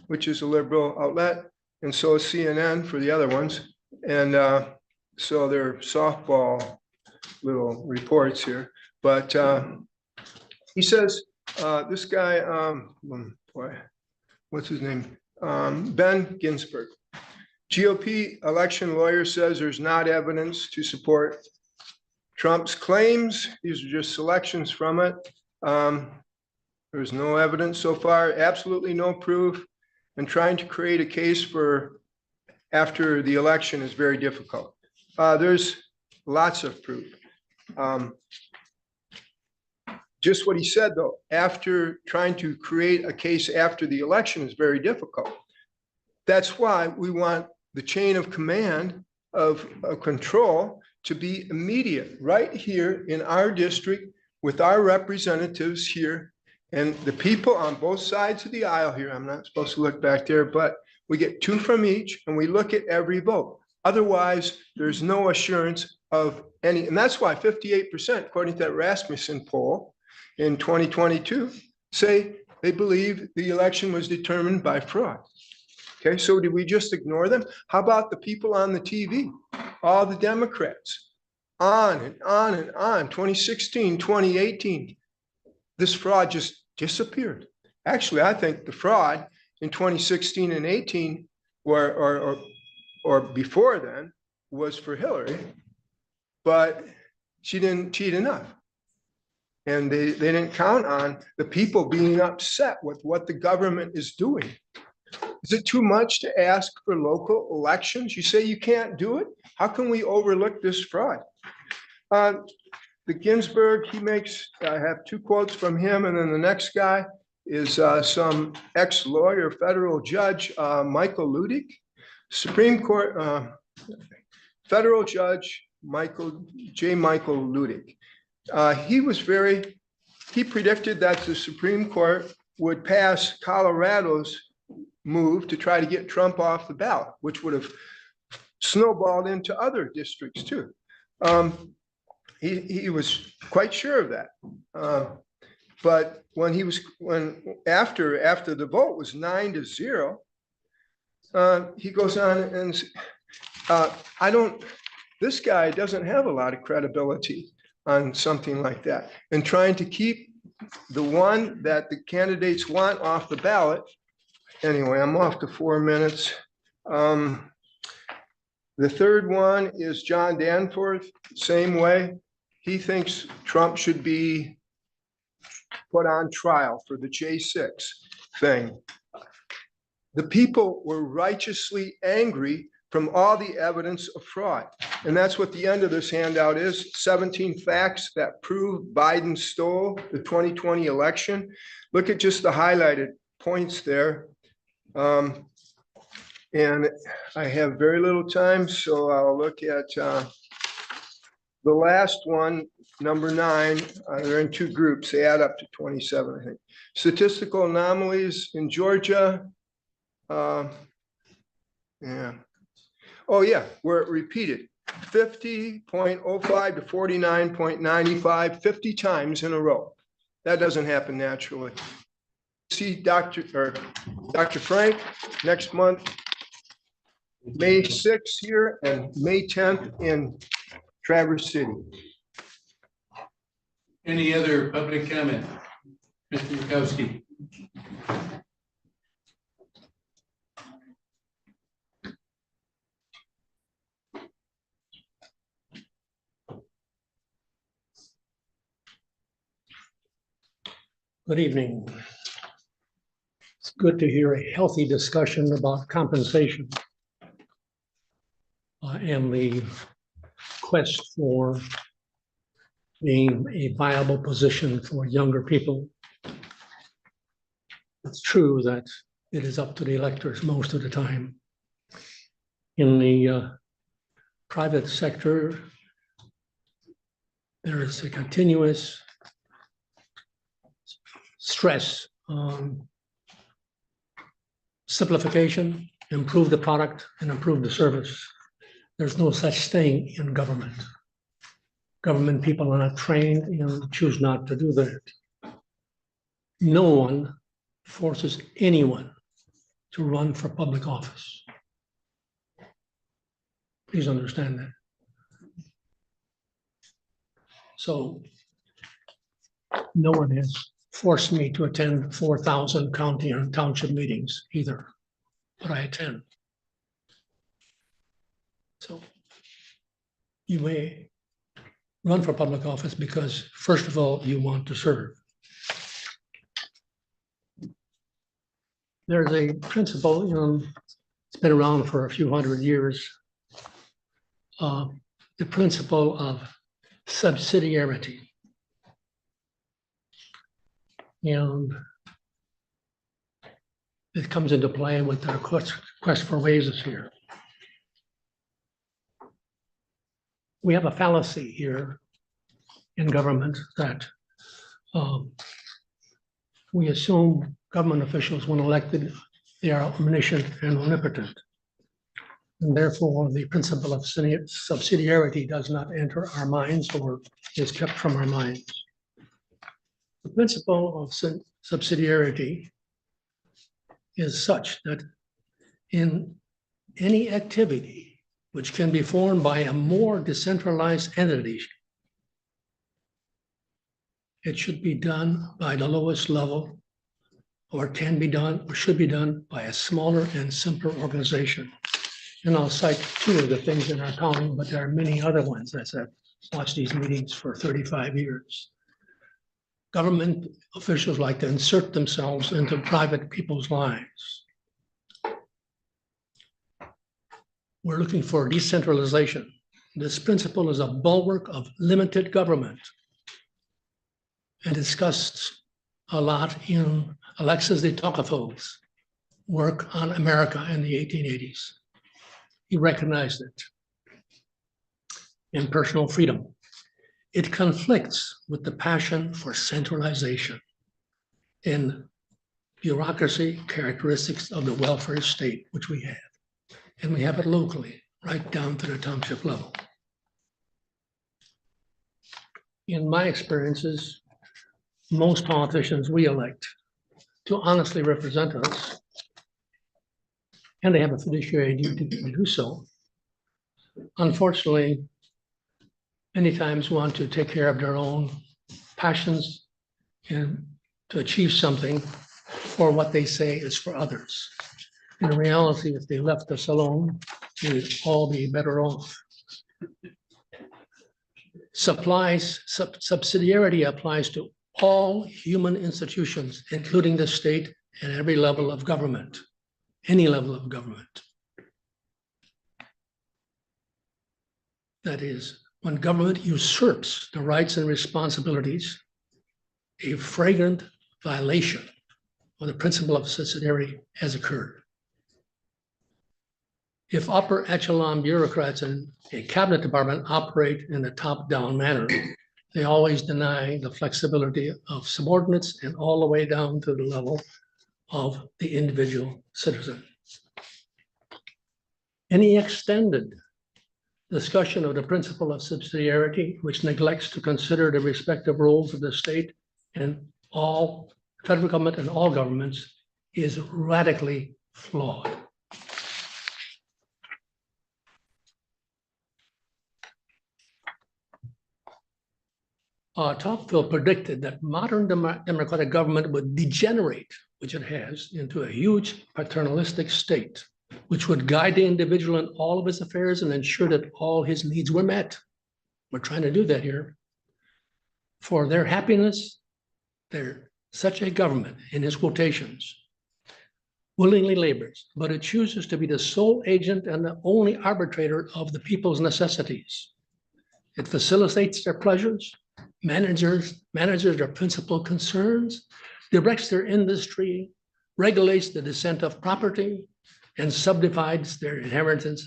T: which is a liberal outlet, and so is CNN for the other ones. And so they're softball little reports here. But he says, this guy, boy, what's his name? Ben Ginsburg. GOP election lawyer says there's not evidence to support Trump's claims. These are just selections from it. There's no evidence so far, absolutely no proof. And trying to create a case for after the election is very difficult. There's lots of proof. Just what he said, though, after trying to create a case after the election is very difficult. That's why we want the chain of command of control to be immediate, right here in our district with our representatives here and the people on both sides of the aisle here. I'm not supposed to look back there, but we get 2 from each and we look at every vote. Otherwise, there's no assurance of any, and that's why 58%, according to that Rasmussen poll in 2022, say they believe the election was determined by fraud. Okay, so did we just ignore them? How about the people on the TV? All the Democrats, on and on and on, 2016, 2018. This fraud just disappeared. Actually, I think the fraud in 2016 and 18 or before then was for Hillary, but she didn't cheat enough. And they didn't count on the people being upset with what the government is doing. Is it too much to ask for local elections? You say you can't do it? How can we overlook this fraud? The Ginsburg, he makes, I have 2 quotes from him, and then the next guy is some ex-lawyer, federal judge, Michael Ludick, Supreme Court, federal judge, Michael Ludick. He predicted that the Supreme Court would pass Colorado's move to try to get Trump off the ballot, which would have snowballed into other districts too. He was quite sure of that. But after the vote was 9-0, he goes on and this guy doesn't have a lot of credibility on something like that. And trying to keep the one that the candidates want off the ballot. Anyway, I'm off to 4 minutes. The third one is John Danforth, same way. He thinks Trump should be put on trial for the J6 thing. The people were righteously angry from all the evidence of fraud. And that's what the end of this handout is, 17 facts that prove Biden stole the 2020 election. Look at just the highlighted points there. And I have very little time, so I'll look at the last one, number 9. They're in 2 groups. They add up to 27, I think. Statistical anomalies in Georgia. Yeah. Oh, yeah, where it repeated 50.05 to 49.95, 50 times in a row. That doesn't happen naturally. See Dr. Frank next month, May 6th here and May 10th in Traverse City.
D: Any other public comment? Mr. Yagowski.
U: Good evening. It's good to hear a healthy discussion about compensation and the quest for being a viable position for younger people. It's true that it is up to the electors most of the time. In the private sector, there is a continuous stress on simplification, improve the product, and improve the service. There's no such thing in government. Government people are not trained and choose not to do that. No one forces anyone to run for public office. Please understand that. So no one has forced me to attend 4,000 county and township meetings either, but I attend. So you may run for public office because, first of all, you want to serve. There's a principle, it's been around for a few hundred years, the principle of subsidiarity. And it comes into play with our quest for raises here. We have a fallacy here in government that we assume government officials, when elected, they are omniscient and omnipotent. And therefore, the principle of subsidiarity does not enter our minds or is kept from our minds. The principle of subsidiarity is such that in any activity which can be formed by a more decentralized entity, it should be done by the lowest level, or can be done or should be done by a smaller and simpler organization. And I'll cite two of the things in our county, but there are many other ones. As I've watched these meetings for 35 years. Government officials like to insert themselves into private people's lives. We're looking for decentralization. This principle is a bulwark of limited government and discussed a lot in Alexis de Tocqueville's work on America in the 1880s. He recognized it in personal freedom. It conflicts with the passion for centralization in bureaucracy characteristics of the welfare state, which we have. And we have it locally, right down to the township level. In my experiences, most politicians we elect to honestly represent us, and they have a fiduciary duty to do so. Unfortunately, many times want to take care of their own passions and to achieve something for what they say is for others. In reality, if they left us alone, we'd all be better off. Subsidiarity applies to all human institutions, including the state and every level of government, any level of government. That is, when government usurps the rights and responsibilities, a flagrant violation of the principle of subsidiarity has occurred. If upper echelon bureaucrats in a cabinet department operate in a top-down manner, they always deny the flexibility of subordinates and all the way down to the level of the individual citizen. Any extended discussion of the principle of subsidiarity, which neglects to consider the respective roles of the state and all federal government and all governments, is radically flawed. Tocqueville predicted that modern democratic government would degenerate, which it has, into a huge paternalistic state, which would guide the individual in all of his affairs and ensure that all his needs were met. We're trying to do that here. For their happiness, their Such a government, in its quotations, willingly labors, but it chooses to be the sole agent and the only arbitrator of the people's necessities. It facilitates their pleasures, manages their principal concerns, directs their industry, regulates the descent of property, and subdivides their inheritance.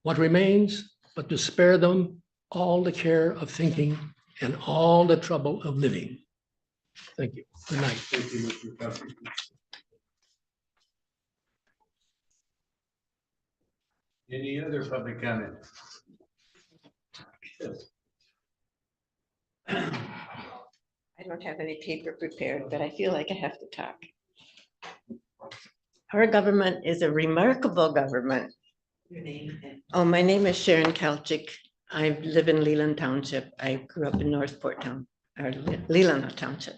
U: What remains but to spare them all the care of thinking and all the trouble of living. Thank you. Good night.
D: Thank you, Mr. Duffy. Any other public comment?
J: I don't have any paper prepared, but I feel like I have to talk. Our government is a remarkable government.
G: Your name and
J: Oh, my name is Sharon Kalchik. I live in Leland Township. I grew up in Northport Town, or Leelanau Township.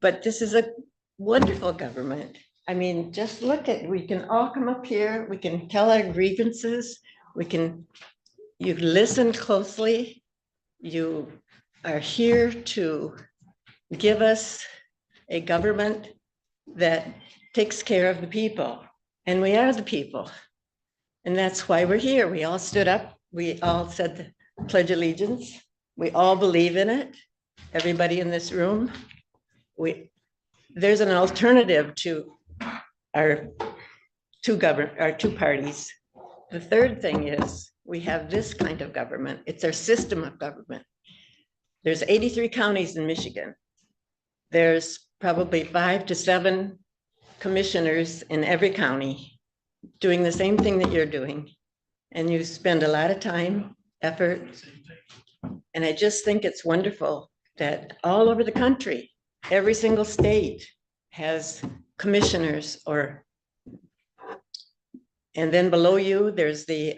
J: But this is a wonderful government. I mean, just look at, we can all come up here, we can tell our grievances, you listen closely, you are here to give us a government that takes care of the people, and we are the people. And that's why we're here. We all stood up, we all said the Pledge of Allegiance, we all believe in it, everybody in this room. There's an alternative to our two parties. The third thing is we have this kind of government. It's our system of government. There's 83 counties in Michigan. There's probably 5 to 7 commissioners in every county doing the same thing that you're doing. And you spend a lot of time, effort. And I just think it's wonderful that all over the country, every single state has commissioners and then below you, there's the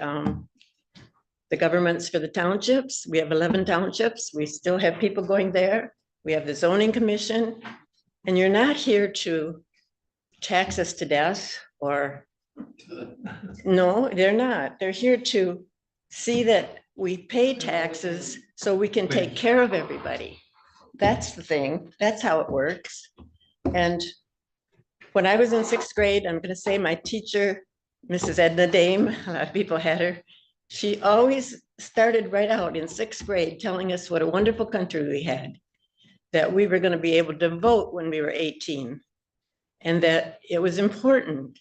J: governments for the townships. We have 11 townships. We still have people going there. We have the zoning commission, and you're not here to tax us to death or, no, they're not. They're here to see that we pay taxes so we can take care of everybody. That's the thing. That's how it works. And when I was in 6th grade, I'm going to say my teacher, Mrs. Edna Dame, a lot of people had her. She always started right out in 6th grade telling us what a wonderful country we had, that we were going to be able to vote when we were 18, and that it was important,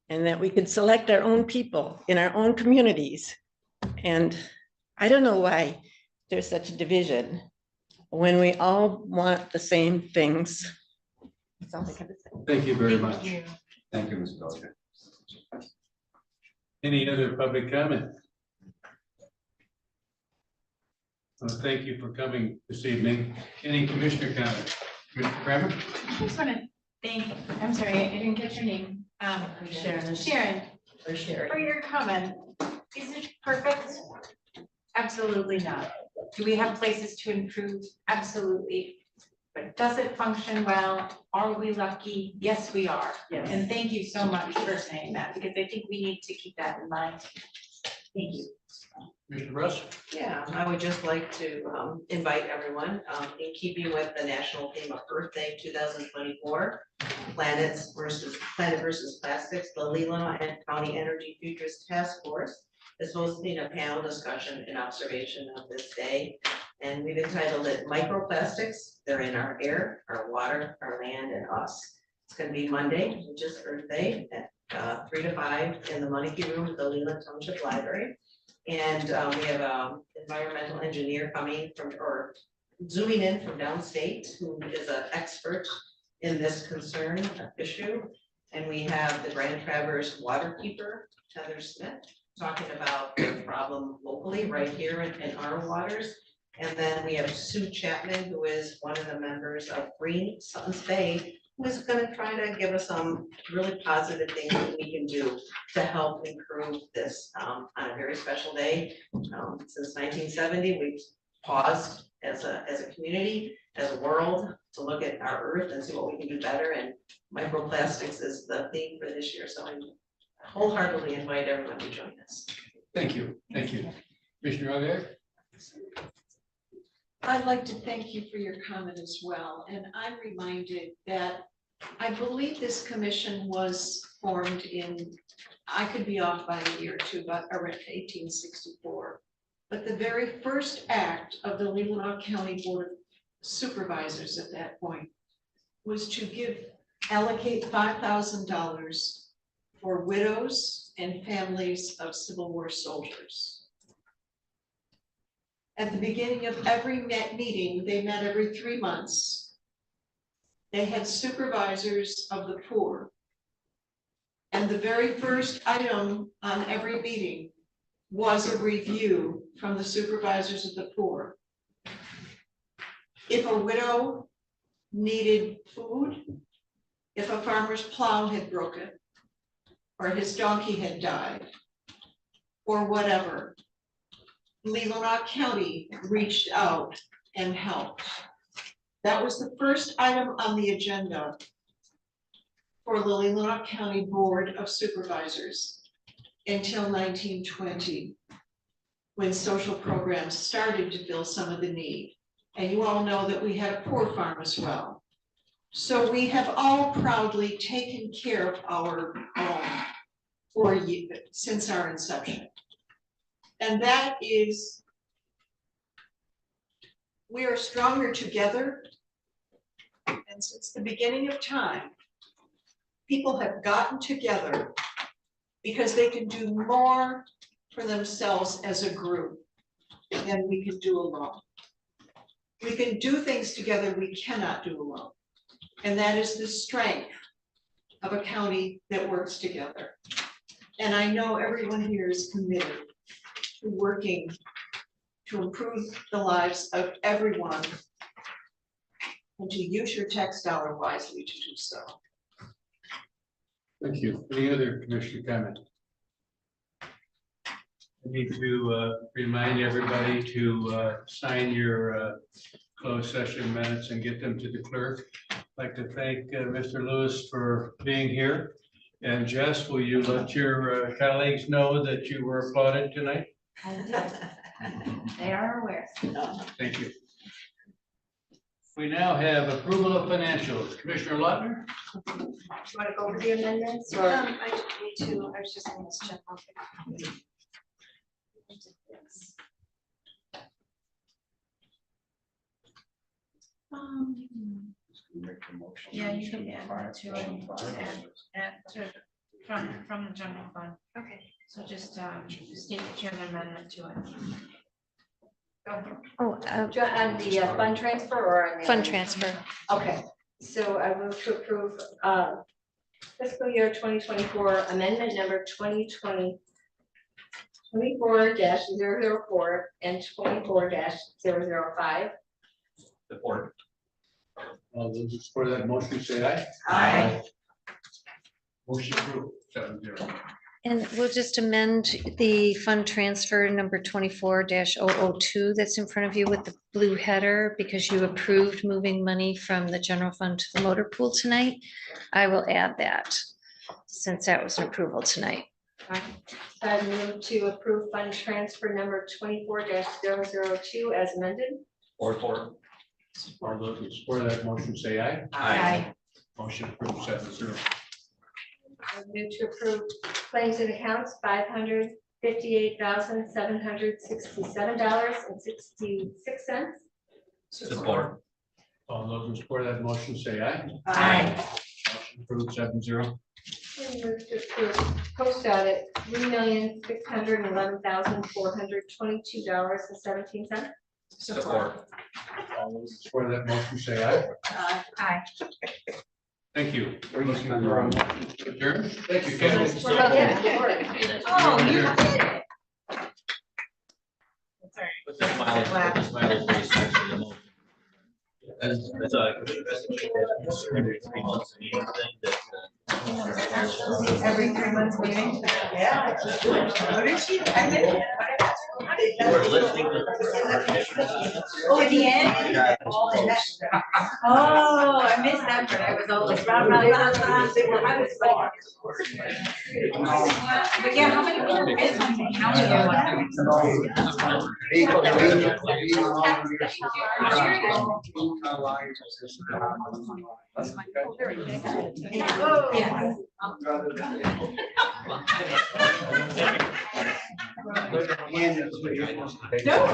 J: and that we could select our own people in our own communities. And I don't know why there's such a division when we all want the same things. That's all I have to say.
D: Thank you very much.
B: Thank you, Ms. Belcher.
D: Any other public comment? Thank you for coming this evening. Any commissioner comment? Mr. Kramer?
N: I just want to thank, I'm sorry, I didn't catch your name. Sharon, for your comment. Is it perfect? Absolutely not. Do we have places to improve? Absolutely. But does it function well? Are we lucky? Yes, we are.
G: Yes.
N: And thank you so much for saying that, because I think we need to keep that in mind. Thank you.
D: Mr. Russ?
G: Yeah, I would just like to invite everyone, in keeping with the national theme of Earth Day 2024, Planet versus Plastics, the Leelanau County Energy Futures Task Force is hosting a panel discussion and observation of this day. And we've entitled it Microplastics. They're in our air, our water, our land, and us. It's going to be Monday, which is Earth Day, at 3 to 5 in the Monarchy Room at the Leland Township Library. And we have an environmental engineer coming from, or zooming in from downstate, who is an expert in this concern issue. And we have the Grand Traverse waterkeeper, Heather Smith, talking about the problem locally right here in our waters. And then we have Sue Chapman, who is one of the members of Green Suns Bay, who is going to try to give us some really positive things that we can do to help improve this on a very special day. Since 1970, we've paused as a community, as a world, to look at our earth and see what we can do better. And microplastics is the theme for this year. So I wholeheartedly invite everyone to join us.
D: Thank you. Thank you. Commissioner Aguirre?
A: I'd like to thank you for your comment as well, and I'm reminded that I believe this commission was formed in, I could be off by a year or two, but around 1864. But the very first act of the Leelanau County Board of Supervisors at that point was to allocate $5,000 for widows and families of Civil War soldiers. At the beginning of every meeting, they met every 3 months. They had supervisors of the poor. And the very first item on every meeting was a review from the supervisors of the poor. If a widow needed food, if a farmer's plow had broken, or his donkey had died, or whatever, Leelanau County reached out and helped. That was the first item on the agenda for the Leelanau County Board of Supervisors until 1920, when social programs started to fill some of the need. And you all know that we had a poor farm as well. So we have all proudly taken care of our own since our inception. And that is, we are stronger together. And since the beginning of time, people have gotten together because they can do more for themselves as a group than we can do alone. We can do things together we cannot do alone. And that is the strength of a county that works together. And I know everyone here is committed to working to improve the lives of everyone and to use your tax dollar wisely to do so.
D: Thank you. Any other commissioner comment? I need to remind everybody to sign your closed session minutes and get them to the clerk. I'd like to thank Mr. Lewis for being here. And Jess, will you let your colleagues know that you were applauded tonight?
N: They are aware.
D: Thank you. We now have approval of financials. Commissioner Lautner?
P: Do you want to go over the amendments or?
A: I don't need to, I was just going to check off.
C: Yeah, you can add to it, add to, from the general fund.
P: Okay.
C: So just state that you have an amendment to it.
P: Oh, on the fund transfer or on the?
C: Fund transfer.
P: Okay, so I move to approve fiscal year 2024 amendment number 24-004 and 24-005.
F: Support.
D: All those in support of that motion say aye.
P: Aye.
D: Motion approved, 7-0.
K: And we'll just amend the fund transfer number 24-002 that's in front of you with the blue header because you approved moving money from the general fund to the motor pool tonight. I will add that since that was an approval tonight.
P: I move to approve fund transfer number 24-002 as amended.
F: Support.
D: All those in support of that motion say aye.
P: Aye.
D: Motion approved, 7-0.
P: I move to approve claims and accounts $558,767.66.
F: Support.
D: All those in support of that motion say aye.
P: Aye.
D: Motion approved, 7-0.
P: I move to approve post audit $3,611,422.17.
F: Support.
D: All those in support of that motion say aye.
P: Aye.
D: Thank you. Adjourn. Thank you, Kevin.
N: Oh, you did it.
F: Put the smiley face next to the motion. That's a every 3 months meeting thing that.
N: Every 3 months meeting? Yeah. What did she? I did.
F: You were listening to.
N: Oh, at the end? Oh, that's Oh, I missed that part. I was all like, rah, rah, rah, rah. I was like. But yeah, how many people is on the county?
E: No.